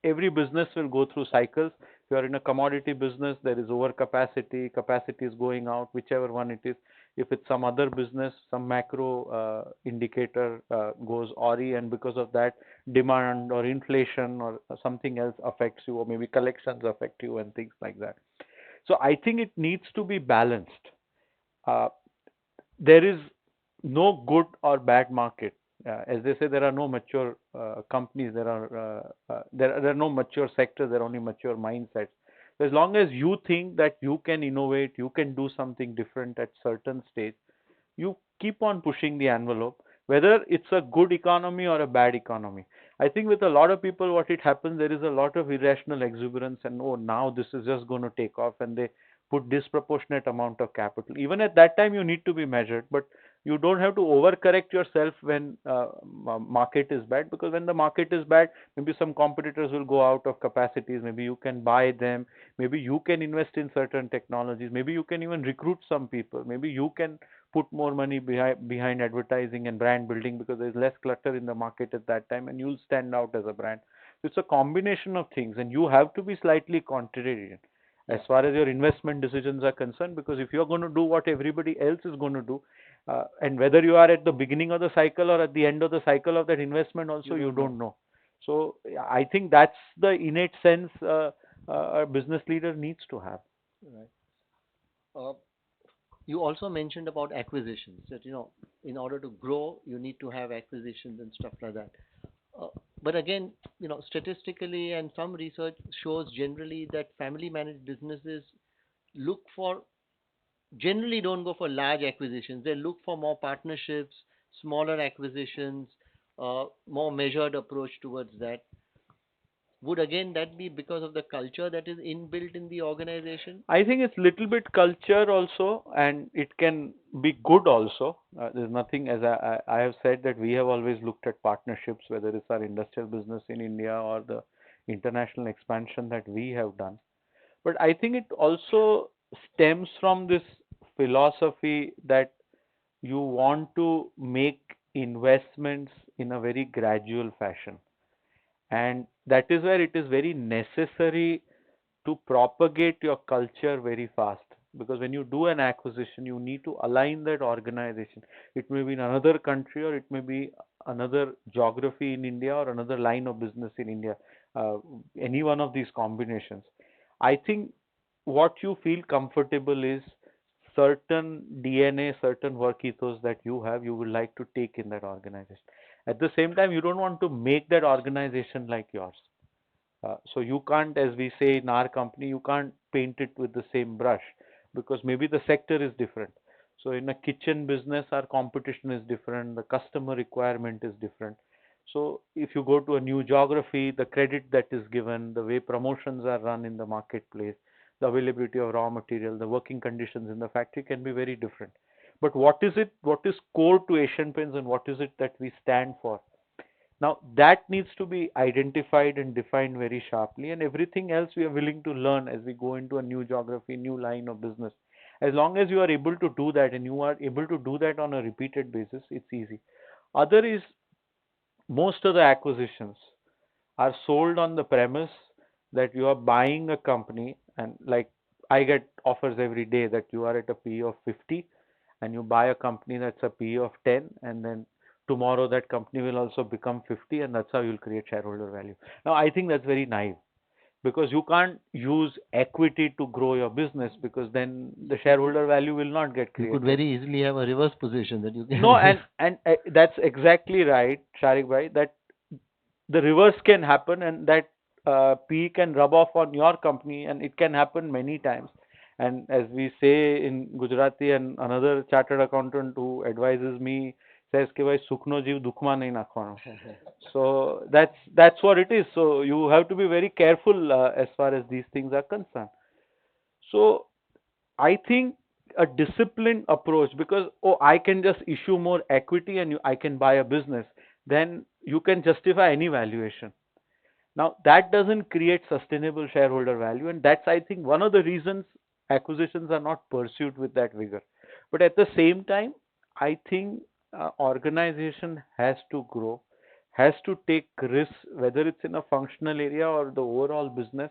every business will go through cycles. If you are in a commodity business, there is overcapacity, capacity is going out, whichever one it is. If it's some other business, some macro indicator goes awry, and because of that, demand or inflation or something else affects you, or maybe collections affect you, and things like that. So I think it needs to be balanced. Uh, there is no good or bad market. As they say, there are no mature companies. There are no mature sectors. There are only mature mindsets. So as long as you think that you can innovate, you can do something different at certain stage, you keep on pushing the envelope, whether it's a good economy or a bad economy. I think with a lot of people, what it happens, there is a lot of irrational exuberance, and oh, now this is just going to take off, and they put disproportionate amount of capital. Even at that time, you need to be measured, but you don't have to overcorrect yourself when market is bad, because when the market is bad, maybe some competitors will go out of capacities, maybe you can buy them, maybe you can invest in certain technologies, maybe you can even recruit some people, maybe you can put more money behind advertising and brand building, because there's less clutter in the market at that time, and you'll stand out as a brand. It's a combination of things, and you have to be slightly contrarian as Yeah. far as your investment decisions are concerned, because if you're going to do what everybody else is going to do, and whether you are at the beginning of the cycle or at the end of the cycle of that investment also, You you don't know. don't know. So yeah, I think that's the innate sense a business leader needs to have. Right. Uh, you also mentioned about acquisitions that in order to grow you need to have acquisitions and stuff like that. Uh, but again, statistically and some research shows generally that family managed businesses look for generally don't go for large acquisitions. They look for more partnerships, smaller acquisitions, more measured approach towards that. Would again that be because of the culture that is inbuilt in the organization? I think it's little bit culture also, and it can be good also. There's nothing, as I have said, that we have always looked at partnerships, whether it's our industrial business in India or the international expansion that we have done. But I think it also stems from this philosophy that you want to make investments in a very gradual fashion, and that is where it is very necessary to propagate your culture very fast, because when you do an acquisition, you need to align that organization. It may be in another country, or it may be another geography in India, or another line of business in India, uh, any one of these combinations. I think what you feel comfortable is certain DNA, certain work ethos that you have, you would like to take in that organization. At the same time, you don't want to make that organization like yours. So you can't, as we say in our company, you can't paint it with the same brush, because maybe the sector is different. So in a kitchen business, our competition is different, the customer requirement is different. So if you go to a new geography, the credit that is given, the way promotions are run in the marketplace, the availability of raw material, the working conditions in the factory can be very different. But what is it, what is core to Asian Paints and what is it that we stand for? Now that needs to be identified and defined very sharply, and everything else we are willing to learn as we go into a new geography, new line of business. As long as you are able to do that and you are able to do that on a repeated basis, it's easy. Other is most of the acquisitions are sold on the premise that you are buying a company, and like I get offers every day that you are at a PE of 50 and you buy a company that's a PE of 10, and then tomorrow that company will also become 50 and that's how you'll create shareholder value. Now I think that's very naive, because you can't use equity to grow your business, because then the shareholder value will not get You could created. very easily have a reverse position that you No, can. and that's exactly right, Sharik bhai, that the reverse can happen, and that P can rub off on your company, and it can happen many times. And as we say in Gujarati, and another chartered accountant who advises me says कि भाई सुखनो जीव दुखमा नहीं नाखવાનો. So that's what it is. So you have to be very careful as far as these things are concerned. So I think a disciplined approach, because oh, I can just issue more equity and I can buy a business, then you can justify any valuation. Now that doesn't create sustainable shareholder value, and that's, I think, one of the reasons acquisitions are not pursued with that vigor. But at the same time, I think organization has to grow, has to take risks, whether it's in a functional area or the overall business.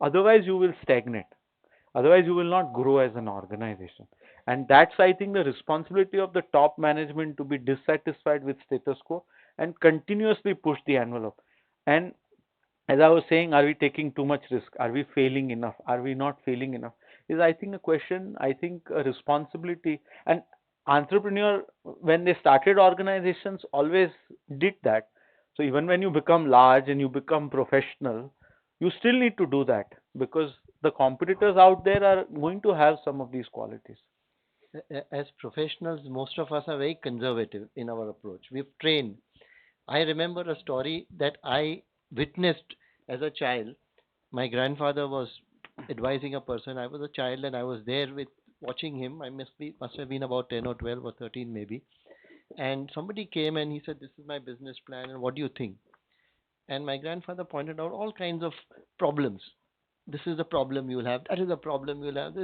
Otherwise, you will stagnate. Otherwise, you will not grow as an organization. And that's, I think, the responsibility of the top management to be dissatisfied with status quo and continuously push the envelope. And as I was saying, are we taking too much risk? Are we failing enough? Are we not failing enough? Is, I think, a question, I think a responsibility. And entrepreneur, when they started organizations, always did that. So even when you become large and you become professional, you still need to do that, because the competitors out there are going to have some of these qualities. As professionals, most of us are very conservative in our approach. We've trained. I remember a story that I witnessed as a child. My grandfather was advising a person. I was a child and I was there with watching him. I must have been about 10 or 12 or 13 maybe. And somebody came and he said, "This is my business plan, and what do you think?" And my grandfather pointed out all kinds of problems. This is the problem you'll have. That is the problem you'll have.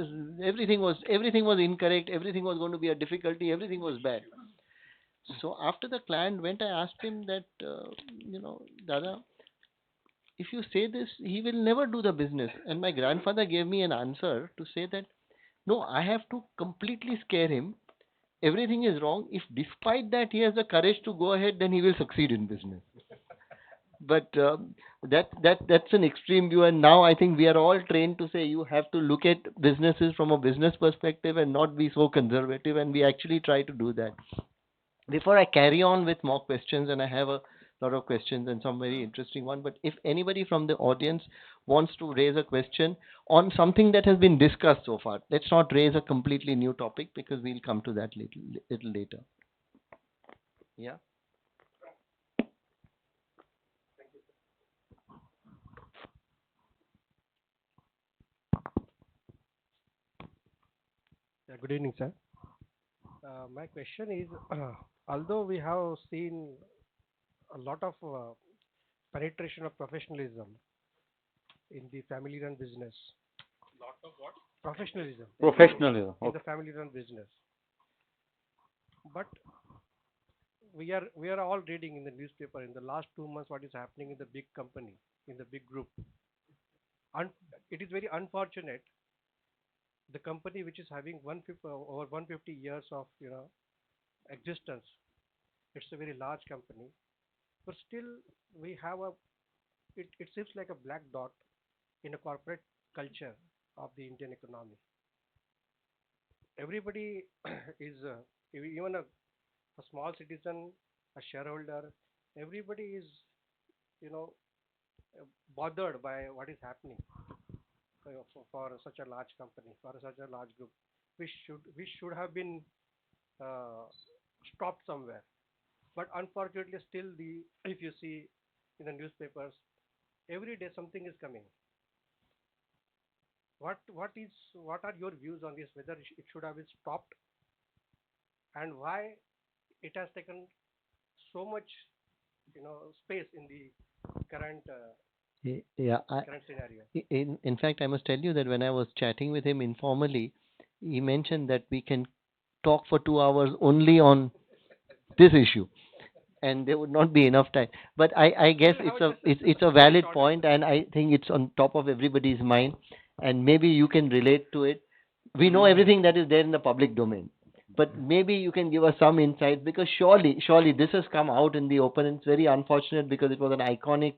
Everything was incorrect. Everything was going to be a difficulty. Everything was bad. So after the client went, I asked him that, Dada, if you say this, he will never do the business. And my grandfather gave me an answer to say that, no, I have to completely scare him. Everything is wrong. If despite that he has the courage to go ahead, then he will succeed in business. But that's an extreme view, and now I think we are all trained to say you have to look at businesses from a business perspective and not be so conservative, and we actually try to do that. Before I carry on with more questions, and I have a lot of questions and some very interesting one, but if anybody from the audience wants to raise a question on something that has been discussed so far, let's not raise a completely new topic because we'll come to that little later. Yeah. Yeah, good evening, sir. My question is, although we have seen a lot of penetration of professionalism in the family-run business, professionalism Professionalism. in the Okay. family-run business, but we are all reading in the newspaper in the last 2 months what is happening in the big company, in the big group. It is very unfortunate. The company which is having 150, over 150 years of existence, it's a very large company, but still we have a it seems like a black dot in a corporate culture of the Indian economy. Everybody is even a small citizen, a shareholder, everybody is you know bothered by what is happening for such a large company, for such a large group. We should have been uh, stopped somewhere. But unfortunately, still the if you see in the newspapers, every day something is coming. What are your views on this? Whether it should have been stopped, and why it has taken so much, space in the current Yeah, current scenario. in fact, I must tell you that when I was chatting with him informally, he mentioned that we can talk for 2 hours only on this issue, and there would not be enough time. But I guess We'll have it's a very valid short point, discussion. and I think it's on top of everybody's mind, and maybe you can relate to it. We know everything that is there in the public domain, but maybe you can give us some insight, because surely this has come out in the open, and it's very unfortunate because it was an iconic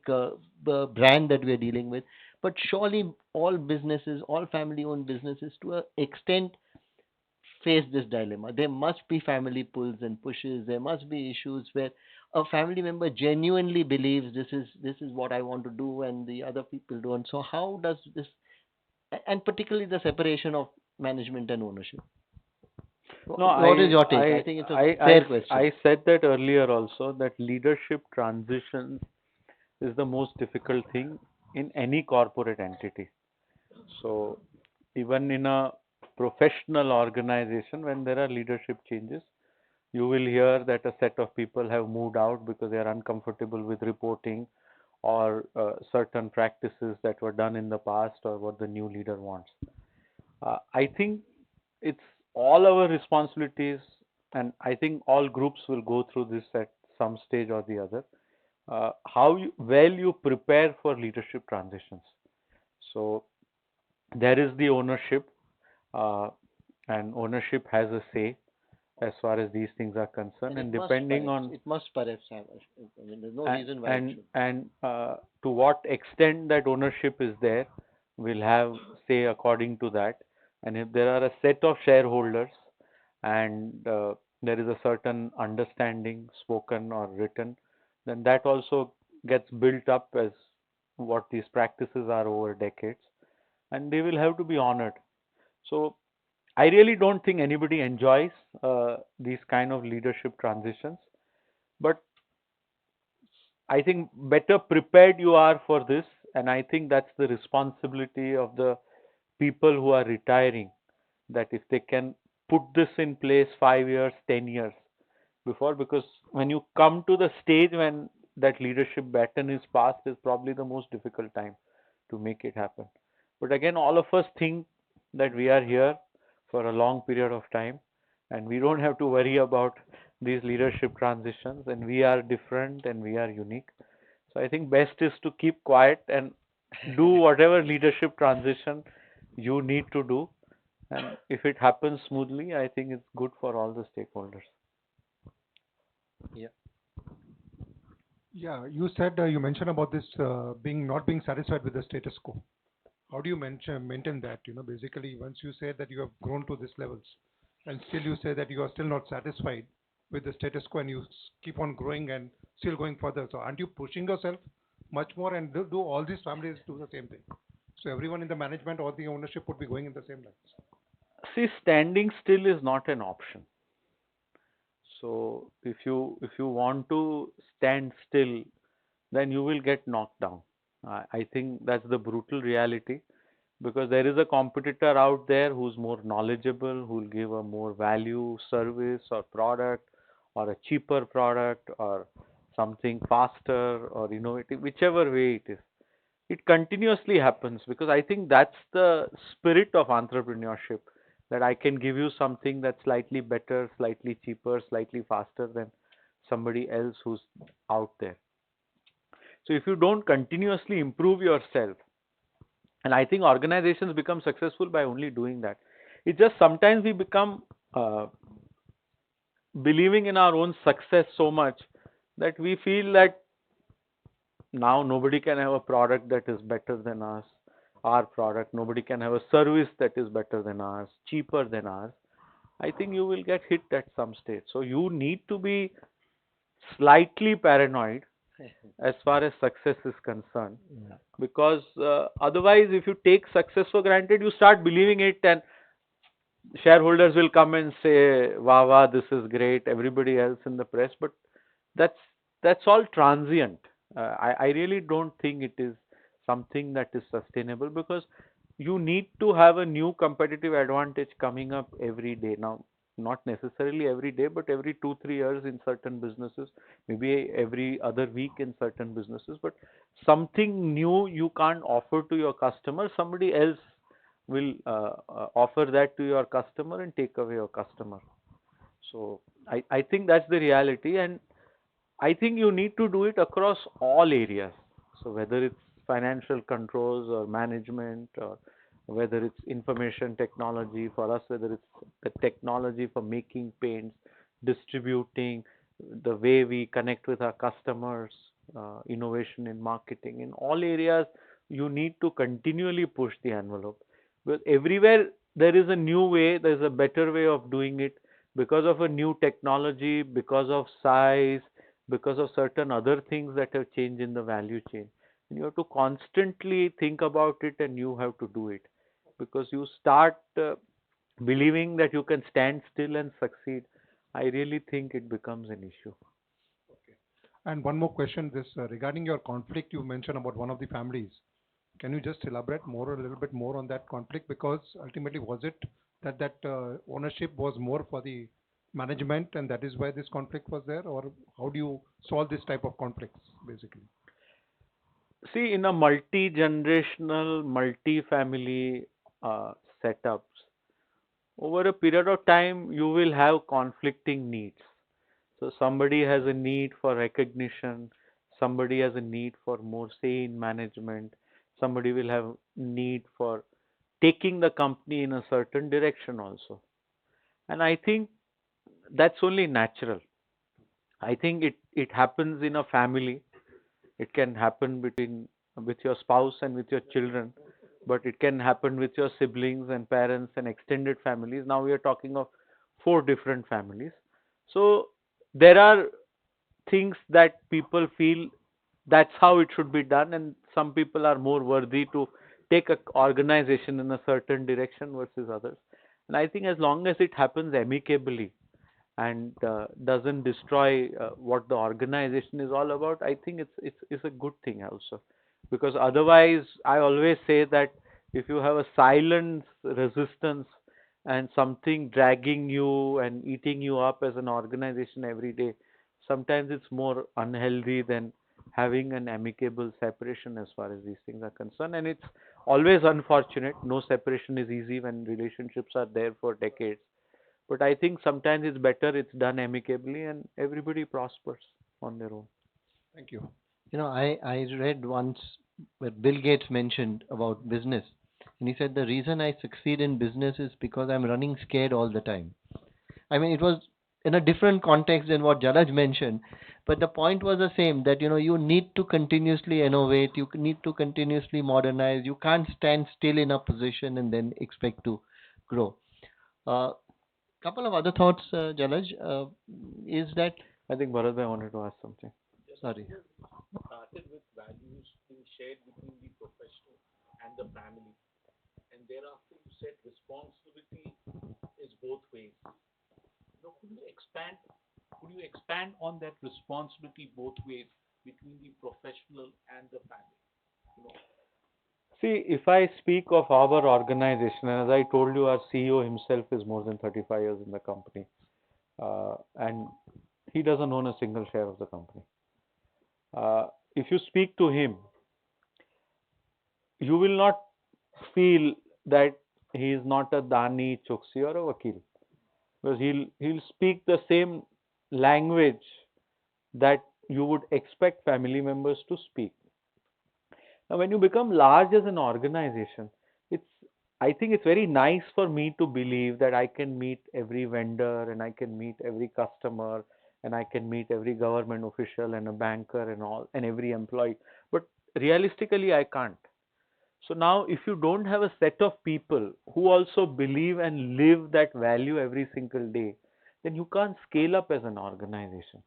brand that we are dealing with. But surely all businesses, all family-owned businesses, to an extent, face this dilemma. There must be family pulls and pushes. There must be issues where a family member genuinely believes this is what I want to do, and the other people don't. So how does this, and particularly the separation of management and ownership? No, What is your take? I think it's a fair question. I said that earlier also, that leadership transitions is the most difficult thing in any corporate entity. So even in a professional organization, when there are leadership changes, you will hear that a set of people have moved out because they are uncomfortable with reporting, or certain practices that were done in the past, or what the new leader wants. I think it's all our responsibilities, and I think all groups will go through this at some stage or the other. How well you prepare for leadership transitions. So there is the ownership, uh, and ownership has a say as far as these things are concerned, And and depending on, it must perhaps have. I mean, there's no and reason why it and, should. and to what extent that ownership is there will have say according to that. And if there are a set of shareholders, and there is a certain understanding, spoken or written, then that also gets built up as what these practices are over decades, and they will have to be honored. So I really don't think anybody enjoys these kind of leadership transitions, but I think better prepared you are for this, and I think that's the responsibility of the people who are retiring, that if they can put this in place 5 years, 10 years before, because when you come to the stage when that leadership baton is passed, is probably the most difficult time to make it happen. But again, all of us think that we are here for a long period of time, and we don't have to worry about these leadership transitions, and we are different and we are unique. So I think best is to keep quiet and do whatever leadership transition you need to do. And if it happens smoothly, I think it's good for all the stakeholders. Yeah. Yeah, you mentioned about this being not being satisfied with the status quo. How do you maintain that? Basically, once you say that you have grown to these levels, and still you say that you are still not satisfied with the status quo, and you keep on growing and still going further. So, aren't you pushing yourself much more? And do all these families do the same thing? So, everyone in the management or the ownership would be going in the same lines. See, standing still is not an option. So if you want to stand still, then you will get knocked down. I think that's the brutal reality, because there is a competitor out there who's more knowledgeable, who'll give a more value service or product, or a cheaper product, or something faster or innovative, whichever way it is. It continuously happens, because I think that's the spirit of entrepreneurship, that I can give you something that's slightly better, slightly cheaper, slightly faster than somebody else who's out there. So if you don't continuously improve yourself, and I think organizations become successful by only doing that. It's just sometimes we become uh, believing in our own success so much that we feel that now nobody can have a product that is better than us, our product. Nobody can have a service that is better than ours, cheaper than ours. I think you will get hit at some stage. So you need to be slightly paranoid as far as success is concerned, Yeah. because otherwise, if you take success for granted, you start believing it, and shareholders will come and say, "Wow, wow, this is great." Everybody else in the press, but that's that's all transient. I really don't think it is something that is sustainable, because you need to have a new competitive advantage coming up every day. Now, not necessarily every day, but every 2 3 years in certain businesses, maybe every other week in certain businesses. But something new you can't offer to your customer, somebody else will offer that to your customer and take away your customer. So I think that's the reality, and I think you need to do it across all areas. So whether it's financial controls or management, or whether it's information technology for us, whether it's the technology for making paints, distributing, the way we connect with our customers, innovation in marketing, in all areas, you need to continually push the envelope. Because everywhere there is a new way, there's a better way of doing it, because of a new technology, because of size, because of certain other things that have changed in the value chain. And you have to constantly think about it, and you have to do it, because you start believing that you can stand still and succeed. I really think it becomes an issue. Okay. And one more question, this regarding your conflict you mentioned about one of the families. Can you just elaborate more, a little bit more on that conflict? Because ultimately, was it that ownership was more for the management, and that is why this conflict was there, or how do you solve this type of conflicts, basically? See, in a multi-generational, multi-family setups, over a period of time, you will have conflicting needs. So somebody has a need for recognition, somebody has a need for more say in management, somebody will have need for taking the company in a certain direction also. And I think that's only natural. I think it happens in a family. It can happen between with your spouse and with your children, but it can happen with your siblings and parents and extended families. Now we are talking of four different families. So there are things that people feel that's how it should be done, and some people are more worthy to take a organization in a certain direction versus others. And I think as long as it happens amicably and doesn't destroy what the organization is all about, I think it's a good thing also. Because otherwise, I always say that if you have a silent resistance and something dragging you and eating you up as an organization every day, sometimes it's more unhealthy than having an amicable separation as far as these things are concerned. And it's always unfortunate. No separation is easy when relationships are there for decades, but I think sometimes it's better it's done amicably and everybody prospers on their own. Thank you. I read once where Bill Gates mentioned about business, and he said the reason I succeed in business is because I'm running scared all the time. I mean, it was in a different context than what Jalaj mentioned, but the point was the same, that you need to continuously innovate, you need to continuously modernize. You can't stand still in a position and then expect to grow. Couple of other thoughts, Jalaj, is that I think Bharat bhai wanted to ask something. sorry. Started with values being shared between the professional and the family, and thereafter you said responsibility is both ways. Now, could you expand on that responsibility both ways between the professional and the family? You know, See, if I speak of our organization, as I told you, our CEO himself is more than 35 years in the company, and he doesn't own a single share of the company. If you speak to him, you will not feel that he is not a Dani, Choksi, or a Vakil, because he'll speak the same language that you would expect family members to speak. Now, when you become large as an organization, it's I think it's very nice for me to believe that I can meet every vendor and I can meet every customer and I can meet every government official and a banker and all and every employee. But realistically, I can't. So now, if you don't have a set of people who also believe and live that value every single day, then you can't scale up as an organization.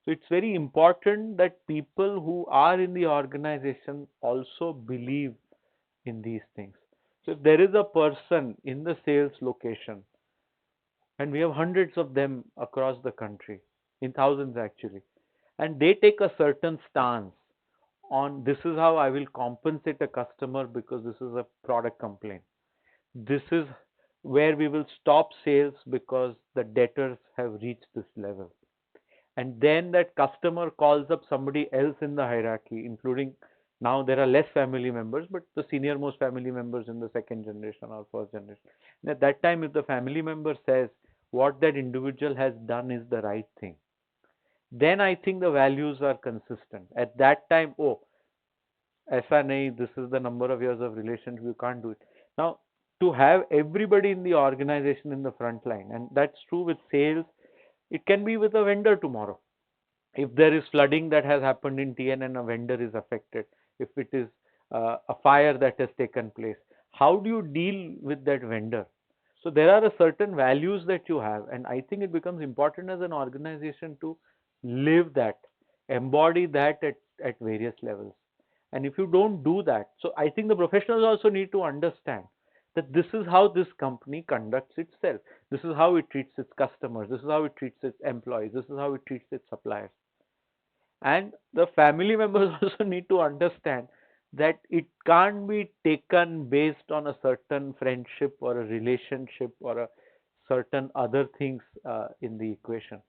So it's very important that people who are in the organization also believe in these things. So if there is a person in the sales location, and we have hundreds of them across the country, in thousands actually, and they take a certain stance on this is how I will compensate a customer because this is a product complaint. This is where we will stop sales because the debtors have reached this level. And then that customer calls up somebody else in the hierarchy, including now there are less family members, but the senior most family members in the second generation or first generation. And at that time, if the family member says what that individual has done is the right thing, then I think the values are consistent. At that time, oh, ऐसा नहीं, this is the number of years of relationship, you can't do it. Now, to have everybody in the organization in the front line, and that's true with sales, it can be with a vendor tomorrow. If there is flooding that has happened in TN and a vendor is affected, if it is a fire that has taken place, how do you deal with that vendor? So there are a certain values that you have, and I think it becomes important as an organization to live that, embody that at various levels. And if you don't do that, so I think the professionals also need to understand that this is how this company conducts itself. This is how it treats its customers. This is how it treats its employees. This is how it treats its suppliers. And the family members also need to understand that it can't be taken based on a certain friendship or a relationship or a certain other things in the equation.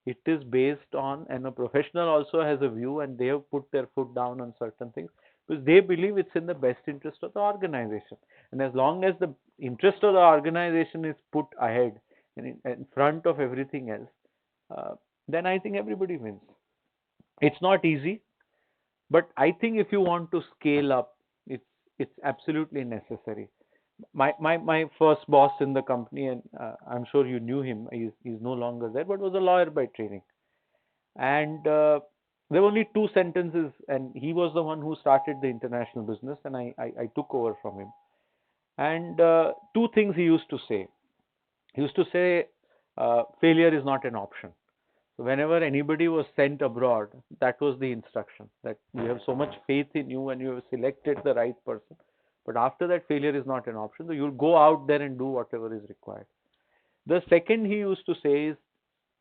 It is based on, and a professional also has a view, and they have put their foot down on certain things because they believe it's in the best interest of the organization. And as long as the interest of the organization is put ahead and in front of everything else, then I think everybody wins. It's not easy, but I think if you want to scale up, it's absolutely necessary. My first boss in the company, and I'm sure you knew him. He's no longer there, but was a lawyer by training. And there were only two sentences, and he was the one who started the international business, and I took over from him. And two things he used to say. He used to say, failure is not an option. So whenever anybody was sent abroad, that was the instruction, that we have so much faith in you and you have selected the right person. But after that, failure is not an option. So you'll go out there and do whatever is required. The second he used to say is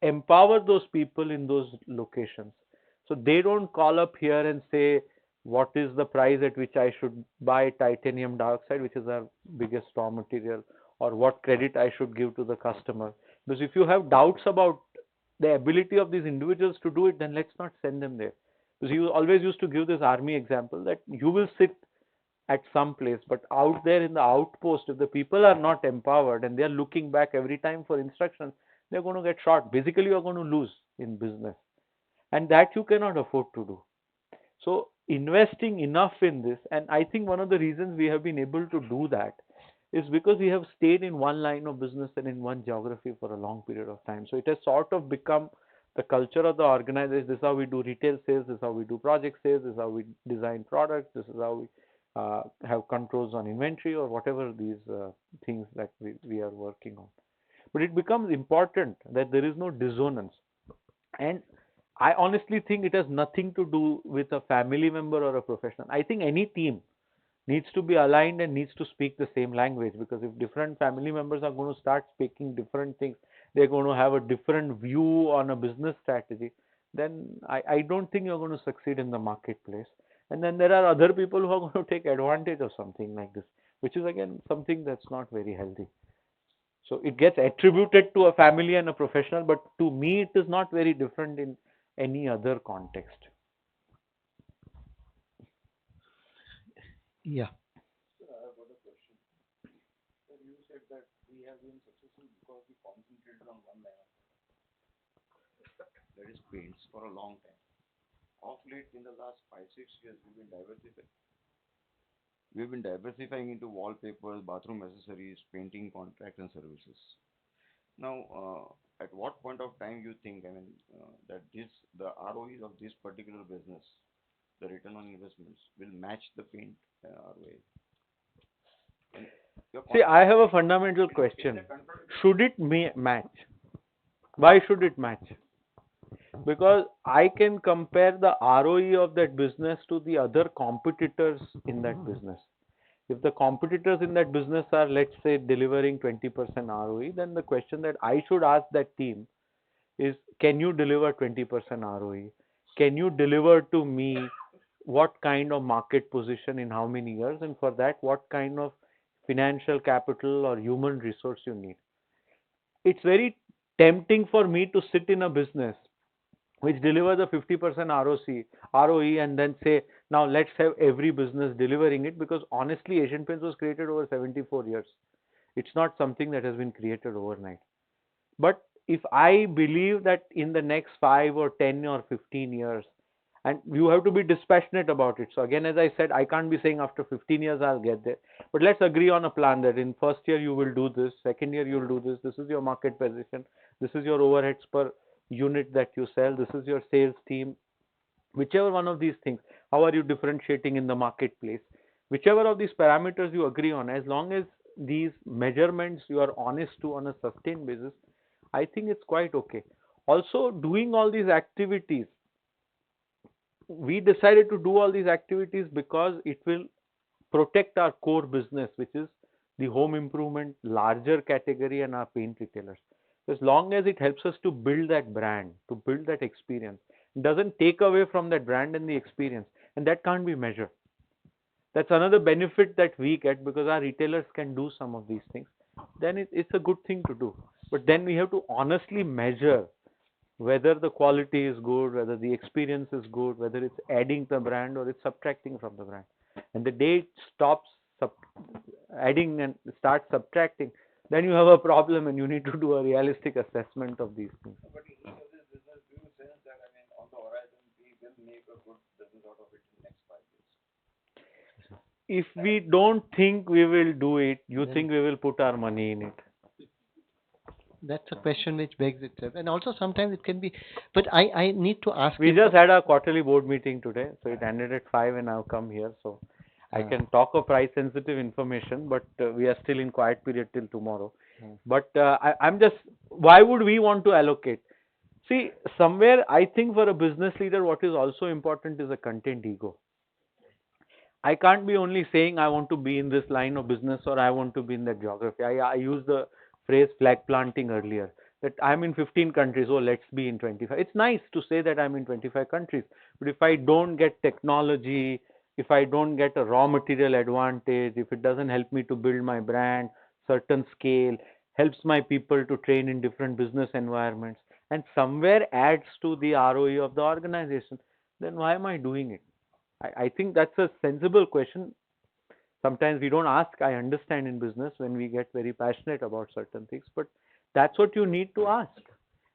empower those people in those locations. So they don't call up here and say, what is the price at which I should buy titanium dioxide, which is our biggest raw material, or what credit I should give to the customer. Because if you have doubts about the ability of these individuals to do it, then let's not send them there. Because you always used to give this army example that you will sit at some place, but out there in the outpost, if the people are not empowered and they are looking back every time for instructions, they're going to get shot. Basically, you're going to lose in business, and that you cannot afford to do. So investing enough in this, and I think one of the reasons we have been able to do that is because we have stayed in one line of business and in one geography for a long period of time. So it has sort of become the culture of the organization. This is how we do retail sales, this is how we do project sales, this is how we design products, this is how we have controls on inventory or whatever these things that we are working on. But it becomes important that there is no dissonance. And I honestly think it has nothing to do with a family member or a professional. I think any team needs to be aligned and needs to speak the same language, because if different family members are going to start speaking different things, they're going to have a different view on a business strategy, then I don't think you're going to succeed in the marketplace. And then there are other people who are going to take advantage of something like this, which is again something that's not very healthy. So it gets attributed to a family and a professional, but to me, it is not very different in any other context. Yeah. Sir, I have got a question. Sir, you said that we have been successful because we concentrated on one line of product, that is paints, for a long time. Of late, in the last 5, 6 years, we've been diversifying into wallpapers, bathroom accessories, painting contracts, and services. Now, at what point of time you think, I mean, that the ROEs of this particular business, the return on investments, will match the paint ROI? And you're See, I have a concentrating fundamental in question. a controlled. Should it match? Why should it match? Because I can compare the ROE of that business to the other competitors in that business. If the competitors in that business are, let's say, delivering 20% ROE, then the question that I should ask that team is, can you deliver 20% ROE? can you deliver to me what kind of market position in how many years, and for that what kind of financial capital or human resource you need. It's very tempting for me to sit in a business which delivers a 50% ROE and then say, now let's have every business delivering it, because honestly, Asian Paints was created over 74 years. It's not something that has been created overnight. But if I believe that in the next 5 or 10 or 15 years, and you have to be dispassionate about it. So again, as I said, I can't be saying after 15 years I'll get there. But let's agree on a plan that in first year you will do this, second year you'll do this, this is your market position, this is your overheads per unit that you sell, this is your sales team, whichever one of these things, how are you differentiating in the marketplace, whichever of these parameters you agree on, as long as these measurements you are honest to on a sustained basis, I think it's quite okay. Also, doing all these activities, we decided to do all these activities because it will protect our core business, which is the home improvement larger category and our paint retailers. As long as it helps us to build that brand, to build that experience, it doesn't take away from that brand and the experience, and that can't be measured. That's another benefit that we get, because our retailers can do some of these things. Then it's a good thing to do. But then we have to honestly measure whether the quality is good, whether the experience is good, whether it's adding the brand or it's subtracting from the brand. And the day it stops sub- adding and starts subtracting, then you have a problem and you need to do a realistic assessment of these things. But in each of this business, do you sense that, I mean, on the horizon, we will make a good business out of it in the next 5 years? If we don't think we will do it, you Then think we will put our money in it? that's a question which begs itself. And also sometimes it can be, but I need to ask We you. just had our quarterly board meeting today, so it ended at 5 and I've come here. So I Ah, can talk of price sensitive information, but we are still in quiet period till tomorrow. ah, But I'm just, why would we want to allocate? See, somewhere I think for a business leader, what is also important is a content ego. I can't be only saying I want to be in this line of business or I want to be in that geography. I used the phrase flag planting earlier, that I'm in 15 countries, oh, let's be in 25. It's nice to say that I'm in 25 countries, but if I don't get technology, if I don't get a raw material advantage, if it doesn't help me to build my brand, certain scale, helps my people to train in different business environments, and somewhere adds to the ROE of the organization, then why am I doing it? I think that's a sensible question. Sometimes we don't ask. I understand in business when we get very passionate about certain things, but that's what you need to ask.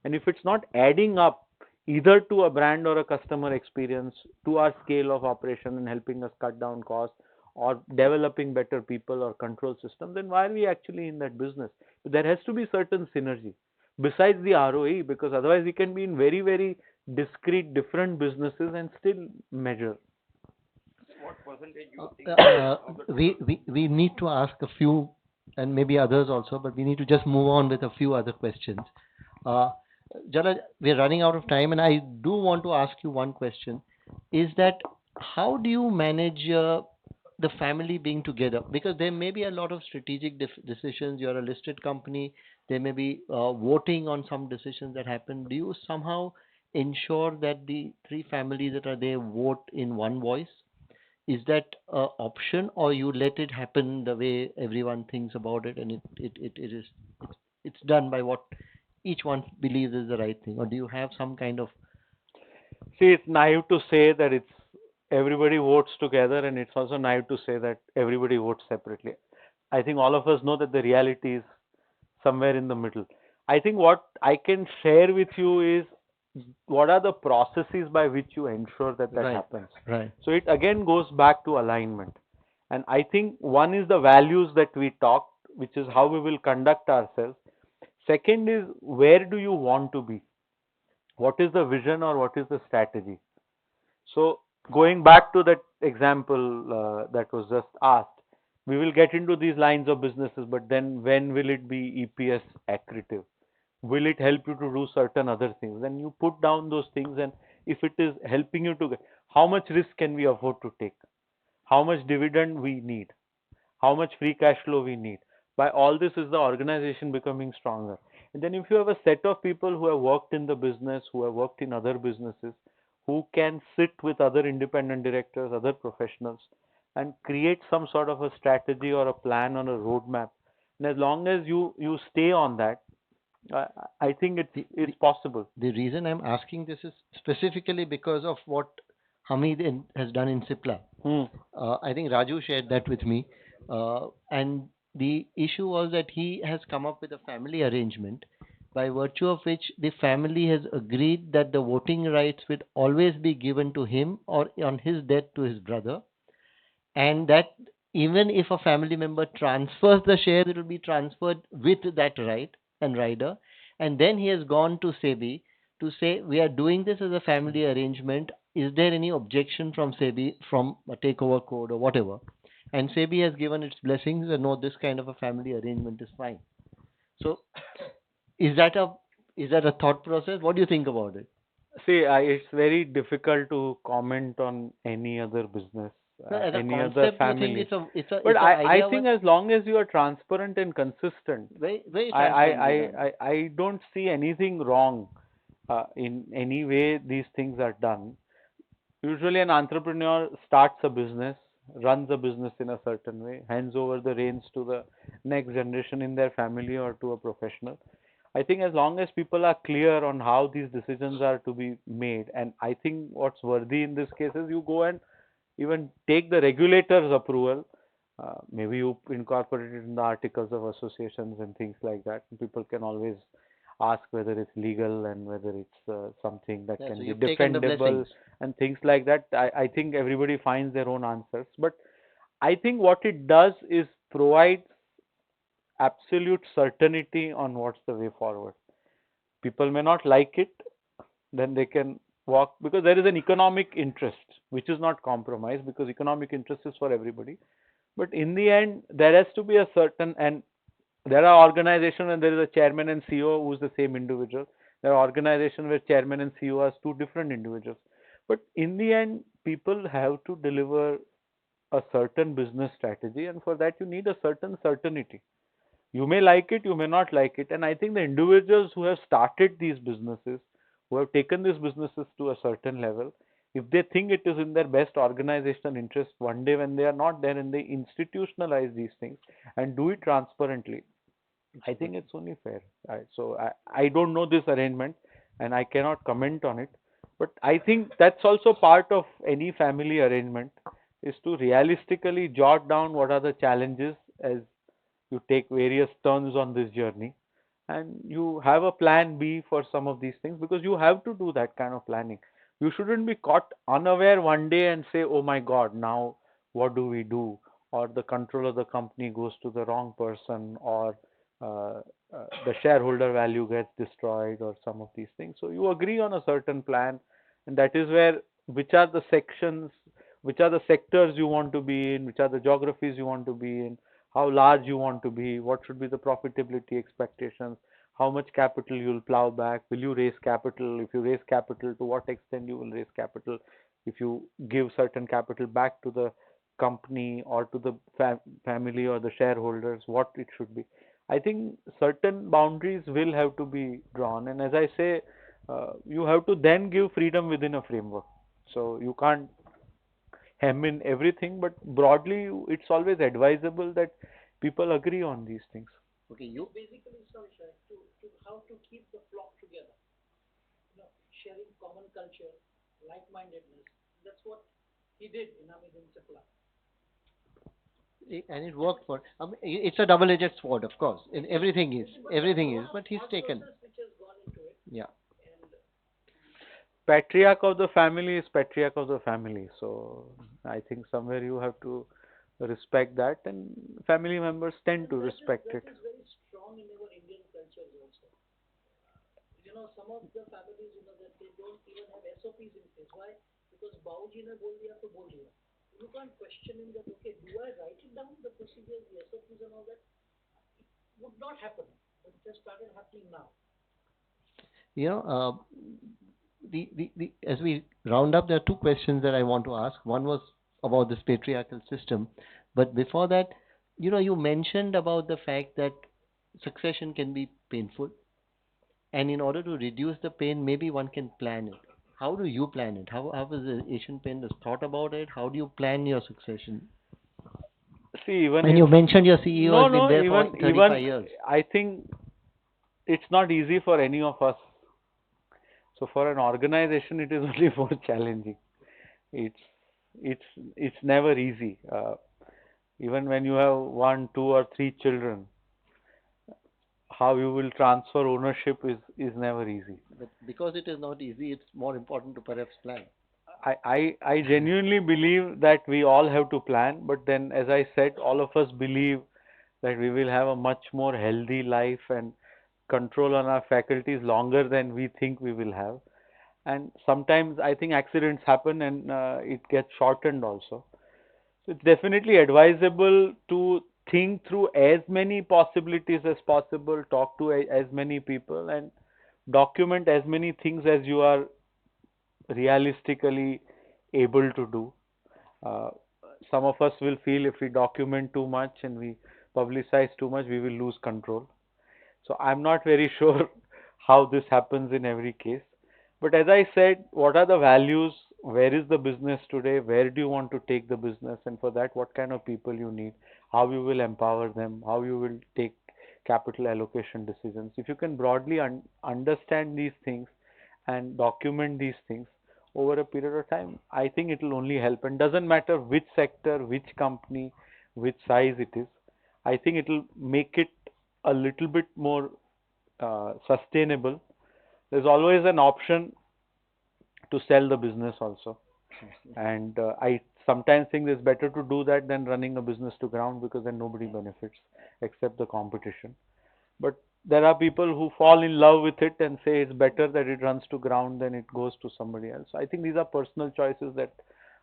And if it's not adding up either to a brand or a customer experience, to our scale of operation and helping us cut down costs or developing better people or control system, then why are we actually in that business? There has to be certain synergy besides the ROE, because otherwise we can be in very, very discrete different businesses and still measure. What percentage uh, you think uh, of the we, total? we we need to ask a few, and maybe others also, but we need to just move on with a few other questions. Uh, Jalaj, we're running out of time, and I do want to ask you one question. Is that how do you manage the family being together? Because there may be a lot of strategic decisions. You're a listed company. There may be voting on some decisions that happen. Do you somehow ensure that the three families that are there vote in one voice? Is that a option, or you let it happen the way everyone thinks about it, and it is it's done by what each one believes is the right thing? Or do you have some kind of See, it's naive to say that it's everybody votes together, and it's also naive to say that everybody votes separately. I think all of us know that the reality is somewhere in the middle. I think what I can share with you is what are the processes by which you ensure that that right, happens. right, So it again goes back to alignment. And I think one is the values that we talked, which is how we will conduct ourselves. Second is where do you want to be? What is the vision or what is the strategy? So going back to that example that was just asked, we will get into these lines of businesses, but then when will it be EPS accretive? Will it help you to do certain other things? Then you put down those things, and if it is helping you to get, how much risk can we afford to take? How much dividend we need? How much free cash flow we need? By all this is the organization becoming stronger. And then if you have a set of people who have worked in the business, who have worked in other businesses, who can sit with other independent directors, other professionals, and create some sort of a strategy or a plan or a roadmap. And as long as you stay on that, I, I think The, it's the, possible. the reason I'm asking this is specifically because of what has done in Sipla. Hmm. I think Raju shared that with me. And the issue was that he has come up with a family arrangement by virtue of which the family has agreed that the voting rights will always be given to him or on his death to his brother, and that even if a family member transfers the share, it will be transferred with that right and rider. And then he has gone to SEBI to say, we are doing this as a family arrangement. Is there any objection from SEBI from a takeover code or whatever? And SEBI has given its blessings and no, this kind of a family arrangement is fine. So, is that a thought process? What do you think about it? See, it's very difficult to comment on any other business, No, as a any other concept, you think family. it's a But I idea think was as long as you are transparent and consistent, very transparent with that. I don't see anything wrong in any way these things are done. Usually, an entrepreneur starts a business, runs a business in a certain way, hands over the reins to the next generation in their family or to a professional. I think as long as people are clear on how these decisions are to be made, and I think what's worthy in this case is you go and even take the regulator's approval. Maybe you incorporate it in the articles of associations and things like that. People can always ask whether it's legal and whether it's something that Yeah, so can be you've taken the defendable blessings. and things like that. I think everybody finds their own answers. But I think what it does is provide absolute certainty on what's the way forward. People may not like it, then they can walk because there is an economic interest which is not compromised because economic interest is for everybody. But in the end, there has to be a certain, and there are organizations and there is a chairman and CEO who is the same individual. There are organizations where chairman and CEO are two different individuals. But in the end, people have to deliver a certain business strategy, and for that you need a certain certainty. You may like it, you may not like it, and I think the individuals who have started these businesses, who have taken these businesses to a certain level, if they think it is in their best organizational interest, one day when they are not there and they institutionalize these things and do it transparently, I think it's only fair. I don't know this arrangement and I cannot comment on it, but I think that's also part of any family arrangement is to realistically jot down what are the challenges as you take various turns on this journey, and you have a plan B for some of these things because you have to do that kind of planning. You shouldn't be caught unaware one day and say, oh my God, now what do we do? Or the control of the company goes to the wrong person, or uh, the shareholder value gets destroyed, or some of these things. So you agree on a certain plan, and that is where which are the sections, which are the sectors you want to be in, which are the geographies you want to be in, how large you want to be, what should be the profitability expectations, how much capital you'll plow back, will you raise capital, if you raise capital, to what extent you will raise capital, if you give certain capital back to the company or to the family or the shareholders, what it should be. I think certain boundaries will have to be drawn, and as I say, you have to then give freedom within a framework. So you can't hem in everything, but broadly, it's always advisable that people agree on these things. Okay, you and it worked for. It's a double-edged sword, of course. And everything is, but he's taken. Yeah. Patriarch of the family is patriarch of the family. So I think somewhere you have to respect that, and family members tend to respect it. You know, as we round up, there are two questions that I want to ask. One was about this patriarchal system, but before that, you mentioned about the fact that succession can be painful, and in order to reduce the pain, maybe one can plan it. how do you plan it? How has the Asian Paints thought about it? How do you plan your succession? See, even And if you mentioned your CEO no, has been no, there for even 35 years. I think it's not easy for any of us. So for an organization, it is only more challenging. It's it's it's never easy. Even when you have one, two, or three children, how you will transfer ownership is never easy. But because it is not easy, it's more important to perhaps plan. I genuinely believe that we all have to plan, but then, as I said, all of us believe that we will have a much more healthy life and control on our faculties longer than we think we will have. And sometimes I think accidents happen and it gets shortened also. So it's definitely advisable to think through as many possibilities as possible, talk to as many people, and document as many things as you are realistically able to do. Uh, some of us will feel if we document too much and we publicize too much, we will lose control. So I'm not very sure how this happens in every case. But as I said, what are the values? Where is the business today? Where do you want to take the business? And for that, what kind of people you need? How you will empower them? How you will take capital allocation decisions? If you can broadly understand these things and document these things over a period of time, I think it will only help. And doesn't matter which sector, which company, which size it is. I think it will make it a little bit more sustainable. There's always an option to sell the business also. And I sometimes think it's better to do that than running a business to ground, because then nobody benefits except the competition. But there are people who fall in love with it and say it's better that it runs to ground than it goes to somebody else. I think these are personal choices that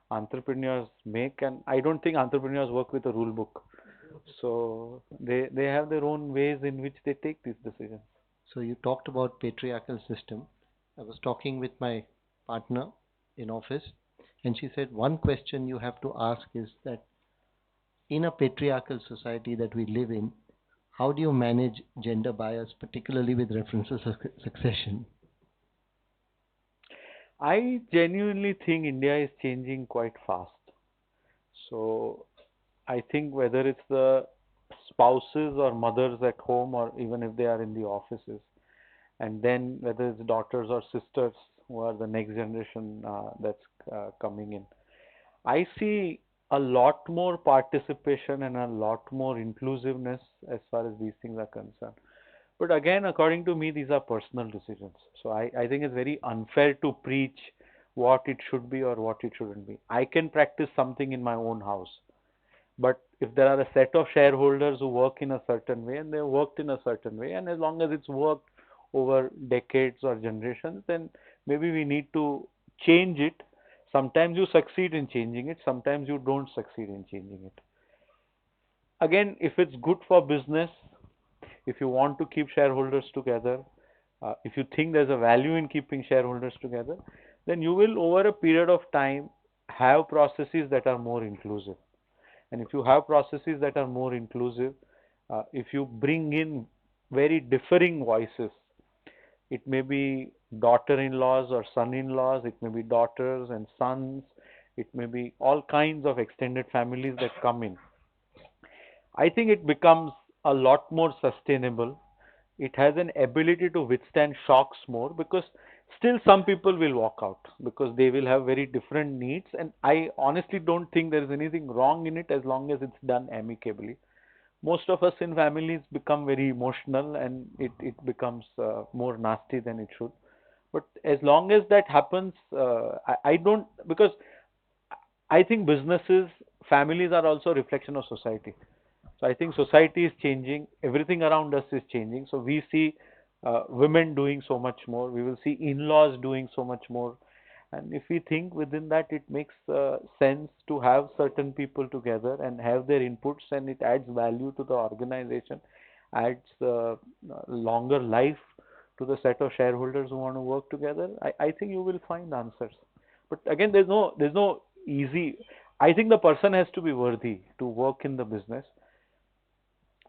entrepreneurs make, and I don't think entrepreneurs work with a rule book. So they have their own ways in which they take these decisions. So you talked about patriarchal system. I was talking with my partner in office, and she said one question you have to ask is that in a patriarchal society that we live in, how do you manage gender bias, particularly with references to succession? I genuinely think India is changing quite fast. So I think whether it's the spouses or mothers at home, or even if they are in the offices, and then whether it's daughters or sisters who are the next generation that's coming in, I see a lot more participation and a lot more inclusiveness as far as these things are concerned. But again, according to me, these are personal decisions. So I think it's very unfair to preach what it should be or what it shouldn't be. I can practice something in my own house, but if there are a set of shareholders who work in a certain way and they worked in a certain way, and as long as it's worked over decades or generations, then maybe we need to change it. Sometimes you succeed in changing it, sometimes you don't succeed in changing it. Again, if it's good for business, if you want to keep shareholders together, if you think there's a value in keeping shareholders together, then you will, over a period of time, have processes that are more inclusive. And if you have processes that are more inclusive, if you bring in very differing voices, it may be daughter-in-laws or son-in-laws, it may be daughters and sons, it may be all kinds of extended families that come in. I think it becomes a lot more sustainable. It has an ability to withstand shocks more, because still some people will walk out because they will have very different needs, and I honestly don't think there is anything wrong in it as long as it's done amicably. Most of us in families become very emotional, and it becomes more nasty than it should. But as long as that happens, I don't, because I think businesses, families are also a reflection of society. So I think society is changing. Everything around us is changing. So we see women doing so much more. We will see in-laws doing so much more. And if we think within that, it makes sense to have certain people together and have their inputs, and it adds value to the organization, adds longer life to the set of shareholders who want to work together. I think you will find answers. But again, there's no easy. I think the person has to be worthy to work in the business.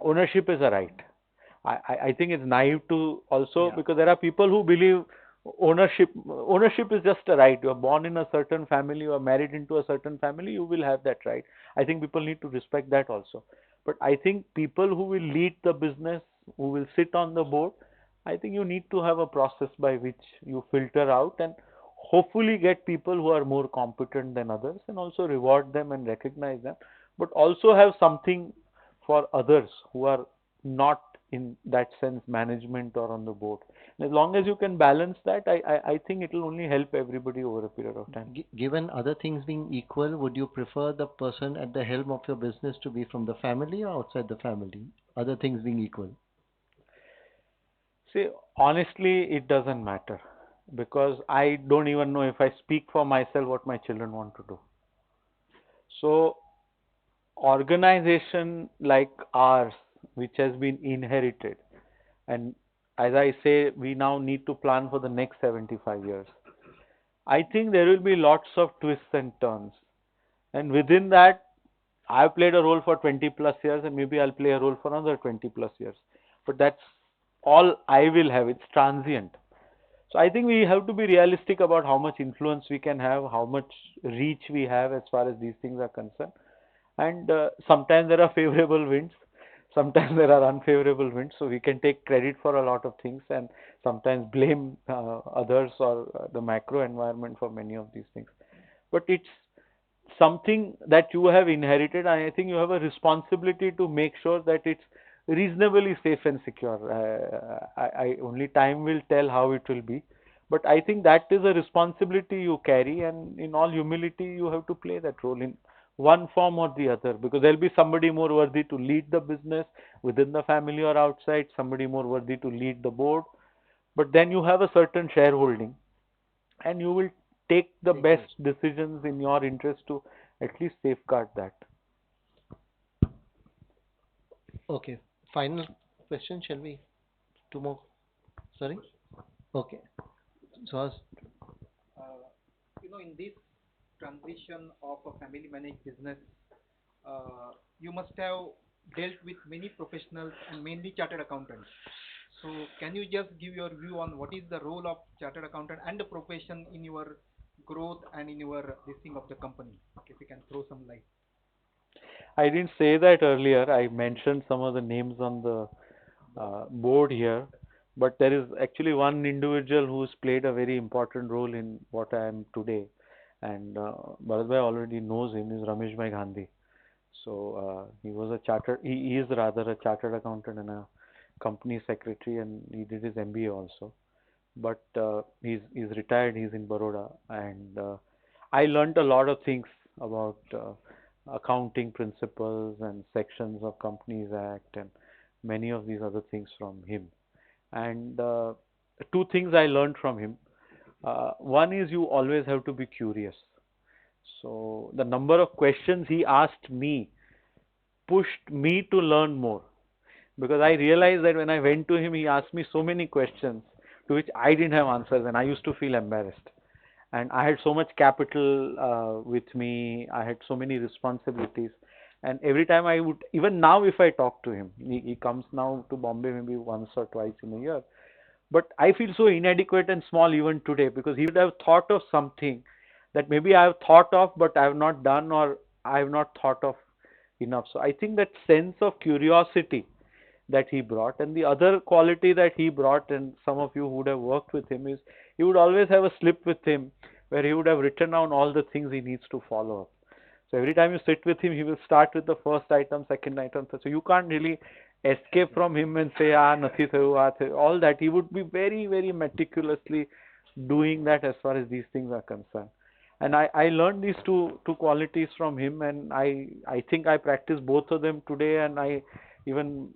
Ownership is a right. I think it's naive to also, Yeah. because there are people who believe Ownership is just a right. You are born in a certain family, you are married into a certain family, you will have that right. I think people need to respect that also. But I think people who will lead the business, who will sit on the board, I think you need to have a process by which you filter out and hopefully get people who are more competent than others, and also reward them and recognize them, but also have something for others who are not in that sense management or on the board. As long as you can balance that, I think it will only help everybody over a period of time. Given other things being equal, would you prefer the person at the helm of your business to be from the family or outside the family? Other things being equal. See, honestly, it doesn't matter because I don't even know if I speak for myself what my children want to do. So, organization like ours, which has been inherited, and as I say, we now need to plan for the next 75 years. I think there will be lots of twists and turns. And within that, I've played a role for 20 plus years, and maybe I'll play a role for another 20 plus years. But that's all I will have. It's transient. So I think we have to be realistic about how much influence we can have, how much reach we have as far as these things are concerned. And sometimes there are favorable winds, sometimes there are unfavorable winds. So we can take credit for a lot of things and sometimes blame others or the macro environment for many of these things. But it's something that you have inherited, and I think you have a responsibility to make sure that it's reasonably safe and secure. I only time will tell how it will be, but I think that is a responsibility you carry, and in all humility, you have to play that role in one form or the other, because there'll be somebody more worthy to lead the business within the family or outside, somebody more worthy to lead the board, but then you have a certain shareholding and you will take the Take best risk. decisions in your interest to at least safeguard that. Okay. Final question, shall we? Two more. Sorry? Okay. So, uh, in this transition of a family managed business, you must have dealt with many professionals and mainly chartered accountants. So, can you just give your view on what is the role of chartered accountant and the profession in your growth and in your this thing of the company? If you can throw some light. I didn't say that earlier. I mentioned some of the names on the board here, but there is actually one individual who's played a very important role in what I am today, and Bharatbhai already knows him. Is Ramesh Bhai Gandhi. So he was a chartered. He is rather a chartered accountant and a company secretary, and he did his MBA also. But he's retired. He's in Baroda, and I learned a lot of things about accounting principles and sections of Companies Act and many of these other things from him. And two things I learned from him. One is you always have to be curious. So the number of questions he asked me pushed me to learn more, because I realized that when I went to him, he asked me so many questions to which I didn't have answers, and I used to feel embarrassed. And I had so much capital with me, I had so many responsibilities, and every time I would, even now, if I talk to him, he comes now to Bombay maybe once or twice in a year. But I feel so inadequate and small even today, because he would have thought of something that maybe I have thought of, but I have not done, or I have not thought of enough. So I think that sense of curiosity that he brought, and the other quality that he brought, and some of you who would have worked with him, is he would always have a slip with him where he would have written down all the things he needs to follow up. So every time you sit with him, he will start with the first item, second item. So you can't really escape from him and say, ah, nathi thayu, all that. He would be very, very meticulously doing that as far as these things are concerned. And I learned these two qualities from him, and I think I practice both of them today, and I even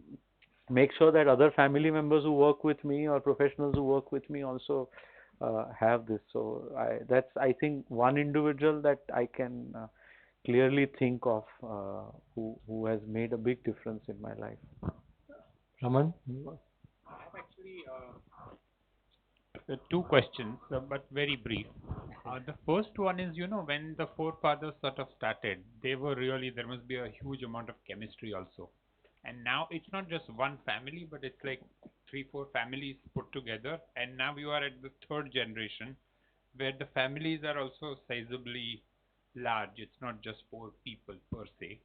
make sure that other family members who work with me or professionals who work with me also have this. So that's, I think, one individual that I can clearly think of who has made a big difference in my life. Raman? I have actually two questions, but very brief. The first one is, when the forefathers sort of started, they were really, there must be a huge amount of chemistry also. And now it's not just one family, but it's like three, four families put together. And now you are at the third generation where the families are also sizably large. It's not just four people per se.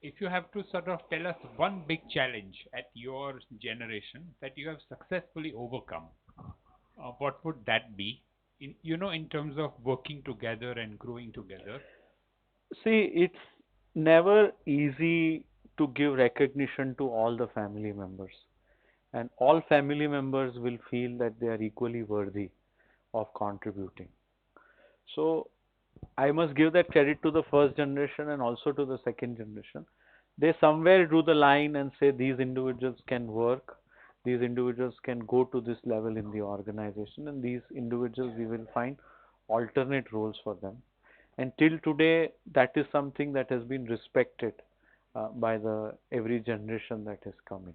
If you have to sort of tell us one big challenge at your generation that you have successfully overcome, what would that be? In terms of working together and growing together. See, it's never easy to give recognition to all the family members, and all family members will feel that they are equally worthy of contributing. So I must give that credit to the first generation and also to the second generation. They somewhere drew the line and say these individuals can work, these individuals can go to this level in the organization, and these individuals we will find alternate roles for them. And till today, that is something that has been respected by the every generation that has come in.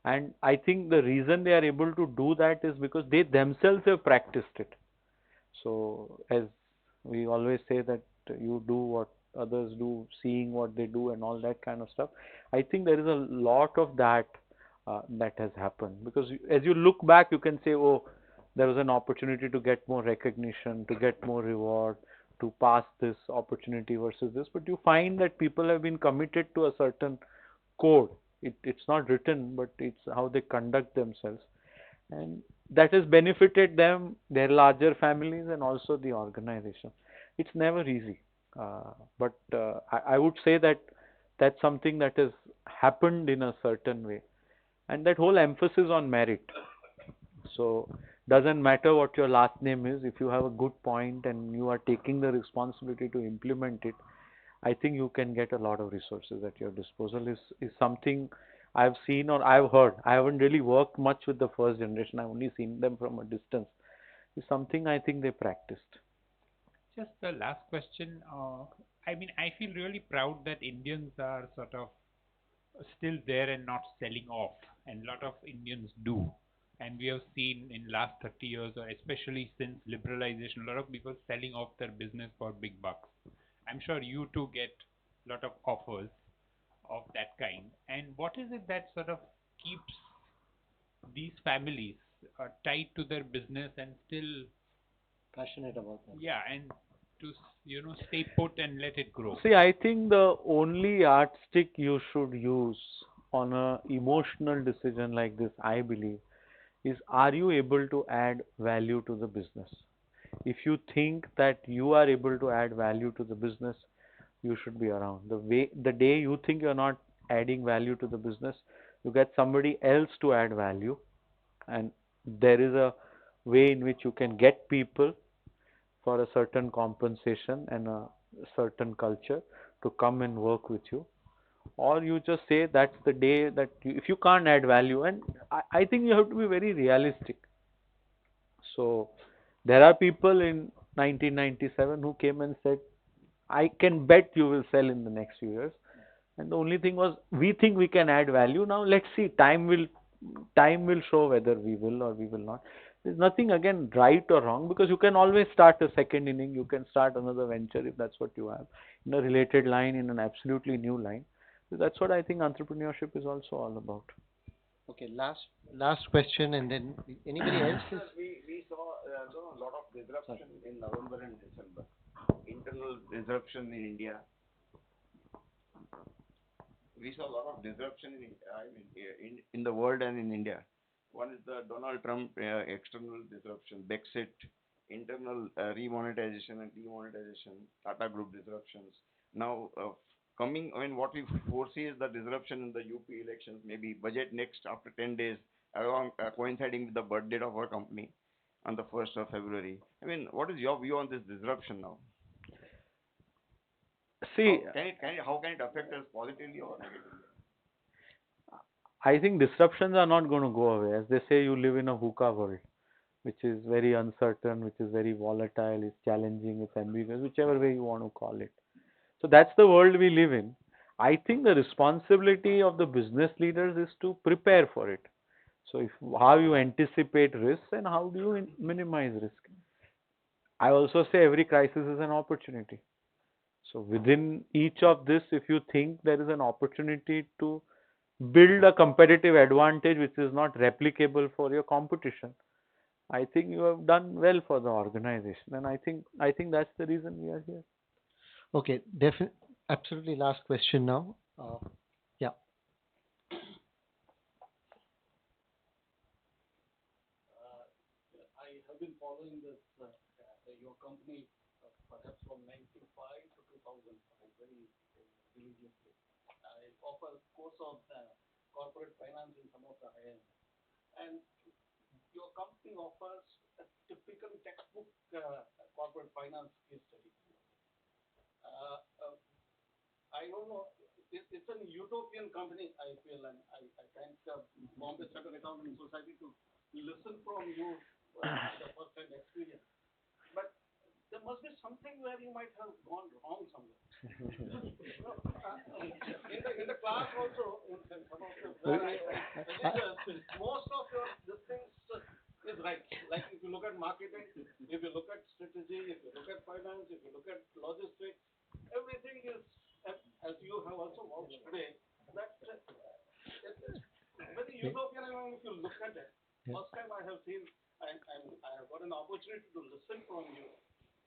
And I think the reason they are able to do that is because they themselves have practiced it. So, as we always say that you do what others do, seeing what they do, and all that kind of stuff. I think there is a lot of that that has happened because as you look back, you can say, oh, there was an opportunity to get more recognition, to get more reward, to pass this opportunity versus this. But you find that people have been committed to a certain code. It's not written, but it's how they conduct themselves, and that has benefited them, their larger families, and also the organization. It's never easy, but I would say that that's something that has happened in a certain way, and that whole emphasis on merit. So doesn't matter what your last name is, if you have a good point and you are taking the responsibility to implement it, I think you can get a lot of resources at your disposal. Is something I've seen or I've heard. I haven't really worked much with the first generation. I've only seen them from a distance. Is something I think they practiced. Just the last question. I mean, I feel really proud that Indians are sort of still there and not selling off, and a lot of Indians do. And we have seen in last 30 years, or especially since liberalization, a lot of people selling off their business for big bucks. I'm sure you too get a lot of offers of that kind. And what is it that sort of keeps these families tied to their business and still, Passionate about them. yeah, and to stay put and let it grow? See, I think the only yardstick you should use on a emotional decision like this, I believe, is are you able to add value to the business? If you think that you are able to add value to the business, you should be around. The day you think you're not adding value to the business, you get somebody else to add value, and there is a way in which you can get people for a certain compensation and a certain culture to come and work with you, or you just say that's the day that if you can't add value, and I think you have to be very realistic. So there are people in 1997 who came and said, I can bet you will sell in the next few years. And the only thing was, we think we can add value. Now let's see. Time will show whether we will or we will not. There's nothing again right or wrong because you can always start a second inning. You can start another venture if that's what you have in a related line, in an absolutely new line. So that's what I think entrepreneurship is also all about. Okay, last question, and then anybody else is. Sir, we saw a lot of disruption in November and December. Internal disruption in India. We saw a lot of disruption in the world and in India. One is the Donald Trump external disruption, Brexit, internal remonetization and demonetization, Tata Group disruptions. Now, coming, I mean, what we foresee is the disruption in the UP elections, maybe budget next after 10 days, along coinciding with the birth date of our company on the 1st of February. I mean, what is your view on this disruption now? See, How can it affect us positively or negatively? I think disruptions are not going to go away. As they say, you live in a VUCA world, which is very uncertain, which is very volatile, it's challenging, it's ambiguous, whichever way you want to call it. So that's the world we live in. I think the responsibility of the business leaders is to prepare for it. So if how you anticipate risks and how do you minimize risk. I also say every crisis is an opportunity. So within each of this, if you think there is an opportunity to build a competitive advantage which is not replicable for your competition. I think you have done well for the organization, and I think that's the reason we are here. Okay, absolutely last question now. Yeah.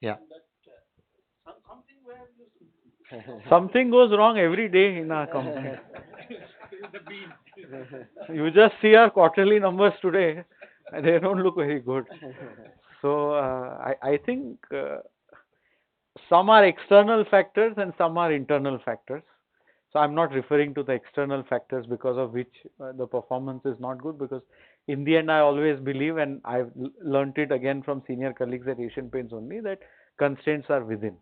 Yeah. Something goes wrong every day in our company. You just see our quarterly numbers today, and they don't look very good. So I think some are external factors and some are internal factors. So I'm not referring to the external factors because of which the performance is not good, because in the end I always believe, and I've learnt it again from senior colleagues at Asian Paints only, that constraints are within.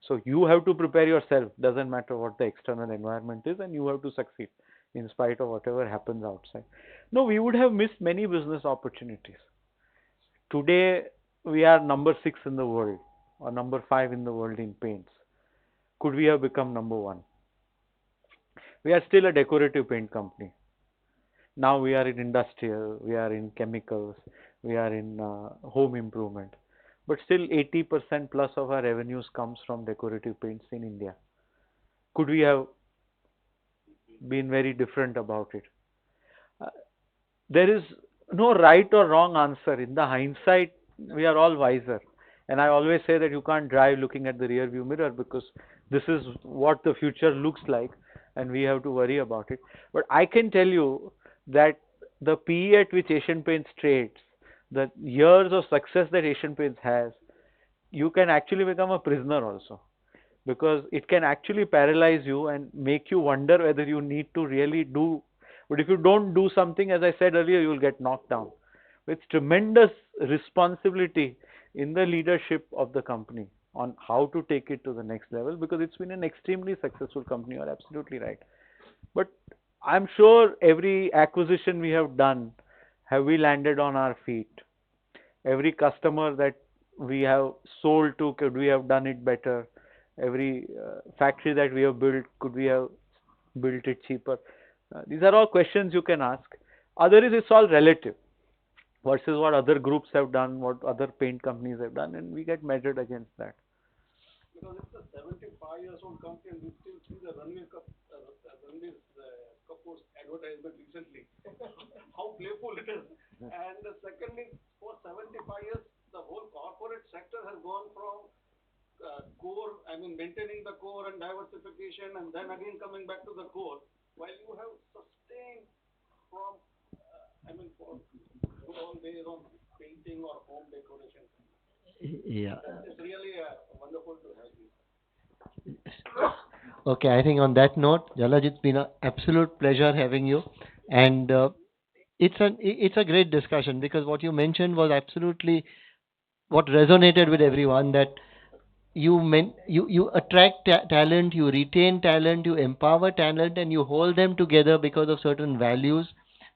So you have to prepare yourself, doesn't matter what the external environment is, and you have to succeed in spite of whatever happens outside. No, we would have missed many business opportunities. Today we are number 6 in the world or number 5 in the world in paints. Could we have become number 1? We are still a decorative paint company. Now we are in industrial, we are in chemicals, we are in home improvement. But still 80% plus of our revenues comes from decorative paints in India. Could we have been very different about it? Uh, there is no right or wrong answer. In the hindsight, we are all wiser. And I always say that you can't drive looking at the rear view mirror, because this is what the future looks like and we have to worry about it. But I can tell you that the PE at which Asian Paints trades, the years of success that Asian Paints has, you can actually become a prisoner also, because it can actually paralyze you and make you wonder whether you need to really do. But if you don't do something, as I said earlier, you will get knocked down. With tremendous responsibility in the leadership of the company on how to take it to the next level, because it's been an extremely successful company. You're absolutely right. But I'm sure every acquisition we have done, have we landed on our feet? Every customer that we have sold to, could we have done it better? Every factory that we have built, could we have built it cheaper? These are all questions you can ask. Other is, it's all relative versus what other groups have done, what other paint companies have done, and we get measured against that. Yeah. Okay, I think on that note, Jalaj, it's been an absolute pleasure having you, and it's a great discussion, because what you mentioned was absolutely what resonated with everyone, that you attract talent, you retain talent, you empower talent, and you hold them together because of certain values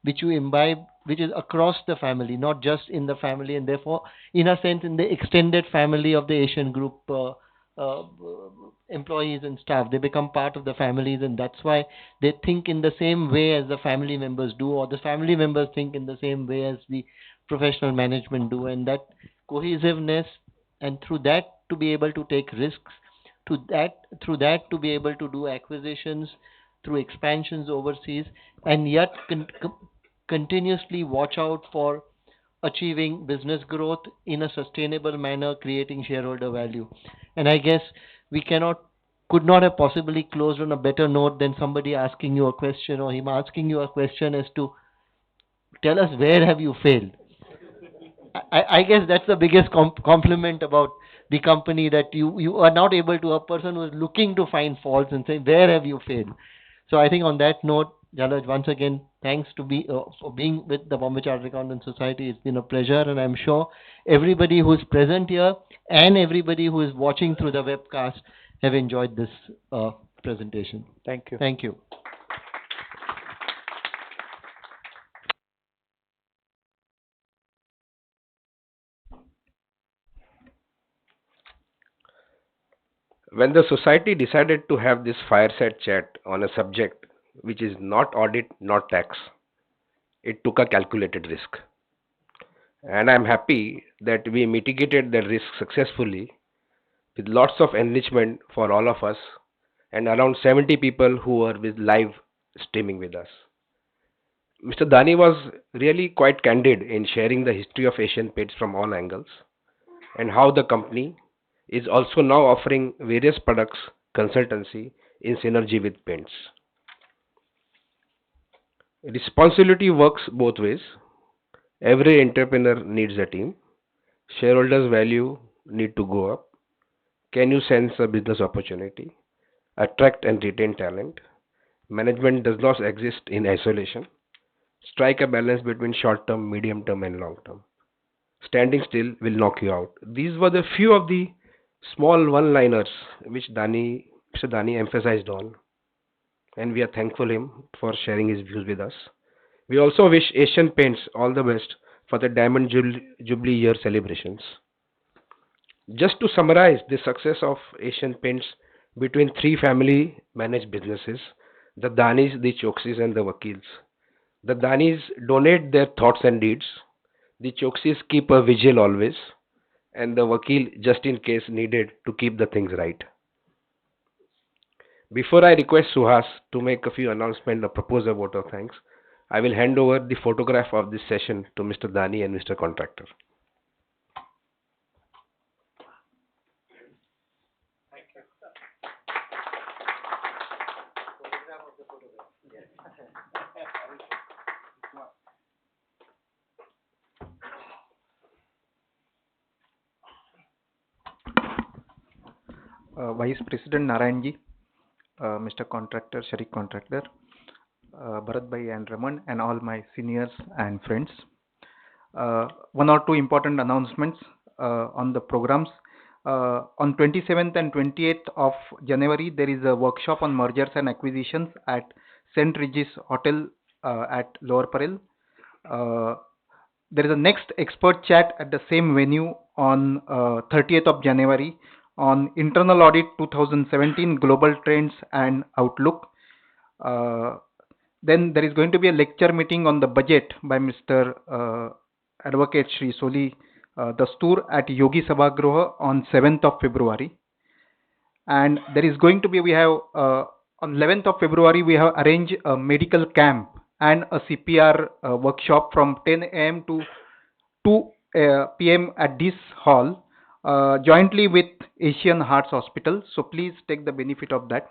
which you imbibe, which is across the family, not just in the family, and therefore, in a sense, in the extended family of the Asian Group uh, employees and staff. They become part of the families, and that's why they think in the same way as the family members do, or the family members think in the same way as the professional management do, and that cohesiveness, and through that to be able to take risks, to that through that to be able to do acquisitions, through expansions overseas, and yet continuously watch out for achieving business growth in a sustainable manner, creating shareholder value. And I guess we could not have possibly closed on a better note than somebody asking you a question, or him asking you a question as to tell us where have you failed. I guess that's the biggest compliment about the company, that you are not able to, a person who is looking to find faults and say where have you failed. So I think on that note, Jalaj, once again, thanks to be for being with the Bombay Chartered Accountants Society. It's been a pleasure, and I'm sure everybody who's present here and everybody who is watching through the webcast have enjoyed this presentation. Thank you. Thank you. When the society decided to have this fireside chat on a subject which is not audit, not tax, it took a calculated risk. And I'm happy that we mitigated the risk successfully with lots of enrichment for all of us and around 70 people who were with live streaming with us. Mr. Dani was really quite candid in sharing the history of Asian Paints from all angles and how the company is also now offering various products consultancy in synergy with paints. Responsibility works both ways. Every entrepreneur needs a team. Shareholders value need to go up. Can you sense a business opportunity? Attract and retain talent. Management does not exist in isolation. Strike a balance between short term, medium term, and long term. Standing still will knock you out. These were the few of the small one liners which Mr. Dani emphasized on, and we are thankful him for sharing his views with us. We also wish Asian Paints all the best for the Diamond Jubilee Year celebrations. Just to summarize the success of Asian Paints between three family managed businesses, the Danis, the Choksis, and the Wakils. The Danis donate their thoughts and deeds, the Choksis keep a vigil always, and the Wakil just in case needed to keep the things right. Before I request Suhas to make a few announcements or propose a vote of thanks, I will hand over the photograph of this session to Mr. Dani and Mr. Contractor. Vice President Narayanji, Mr. Contractor, Sharik Contractor, Bharat Bhai and Raman, and all my seniors and friends. One or two important announcements on the programs. On 27th and 28th of January, there is a workshop on mergers and acquisitions at St. Regis Hotel at Lower Parel. There is a next expert chat at the same venue on 30th of January on Internal Audit 2017 Global Trends and Outlook. Then there is going to be a lecture meeting on the budget by Mr. Advocate Sri Soli Dastur at Yogi Sabhagruha on 7th of February. And there is going to be, we have on 11th of February, we have arranged a medical camp and a CPR workshop from 10 a.m. to 2 p.m. at this hall, jointly with Asian Hearts Hospital. So please take the benefit of that.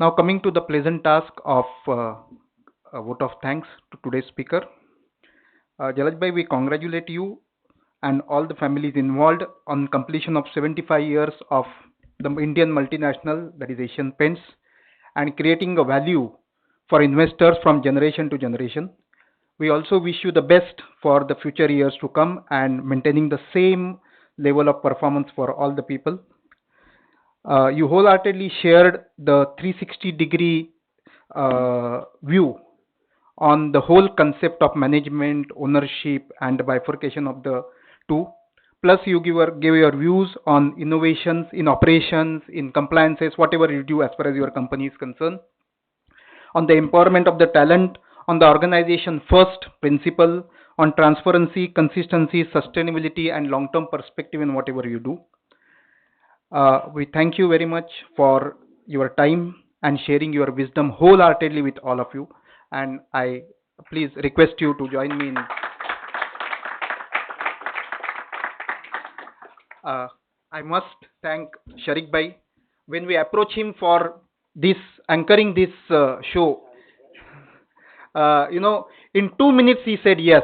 Now coming to the pleasant task of a vote of thanks to today's speaker. Jalaj Bhai, we congratulate you and all the families involved on completion of 75 years of the Indian multinational, that is Asian Paints, and creating a value for investors from generation to generation. We also wish you the best for the future years to come and maintaining the same level of performance for all the people. You wholeheartedly shared the 360-degree view on the whole concept of management, ownership, and the bifurcation of the two. Plus, you gave your views on innovations in operations, in compliances, whatever you do as far as your company is concerned, on the empowerment of the talent, on the organization first principle, on transparency, consistency, sustainability, and long-term perspective in whatever you do. We thank you very much for your time and sharing your wisdom wholeheartedly with all of you. And I please request you to join me in. Uh, I must thank Sharik Bhai. When we approach him for this anchoring this show, in 2 minutes he said yes,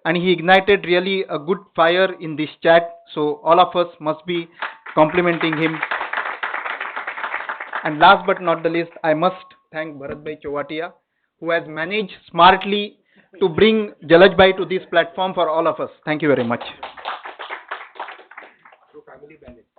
and he ignited really a good fire in this chat. So all of us must be complimenting him. And last but not the least, I must thank Bharat Bhai Chowatia, who has managed smartly to bring Jalaj Bhai to this platform for all of us. Thank you very much. Through family balance.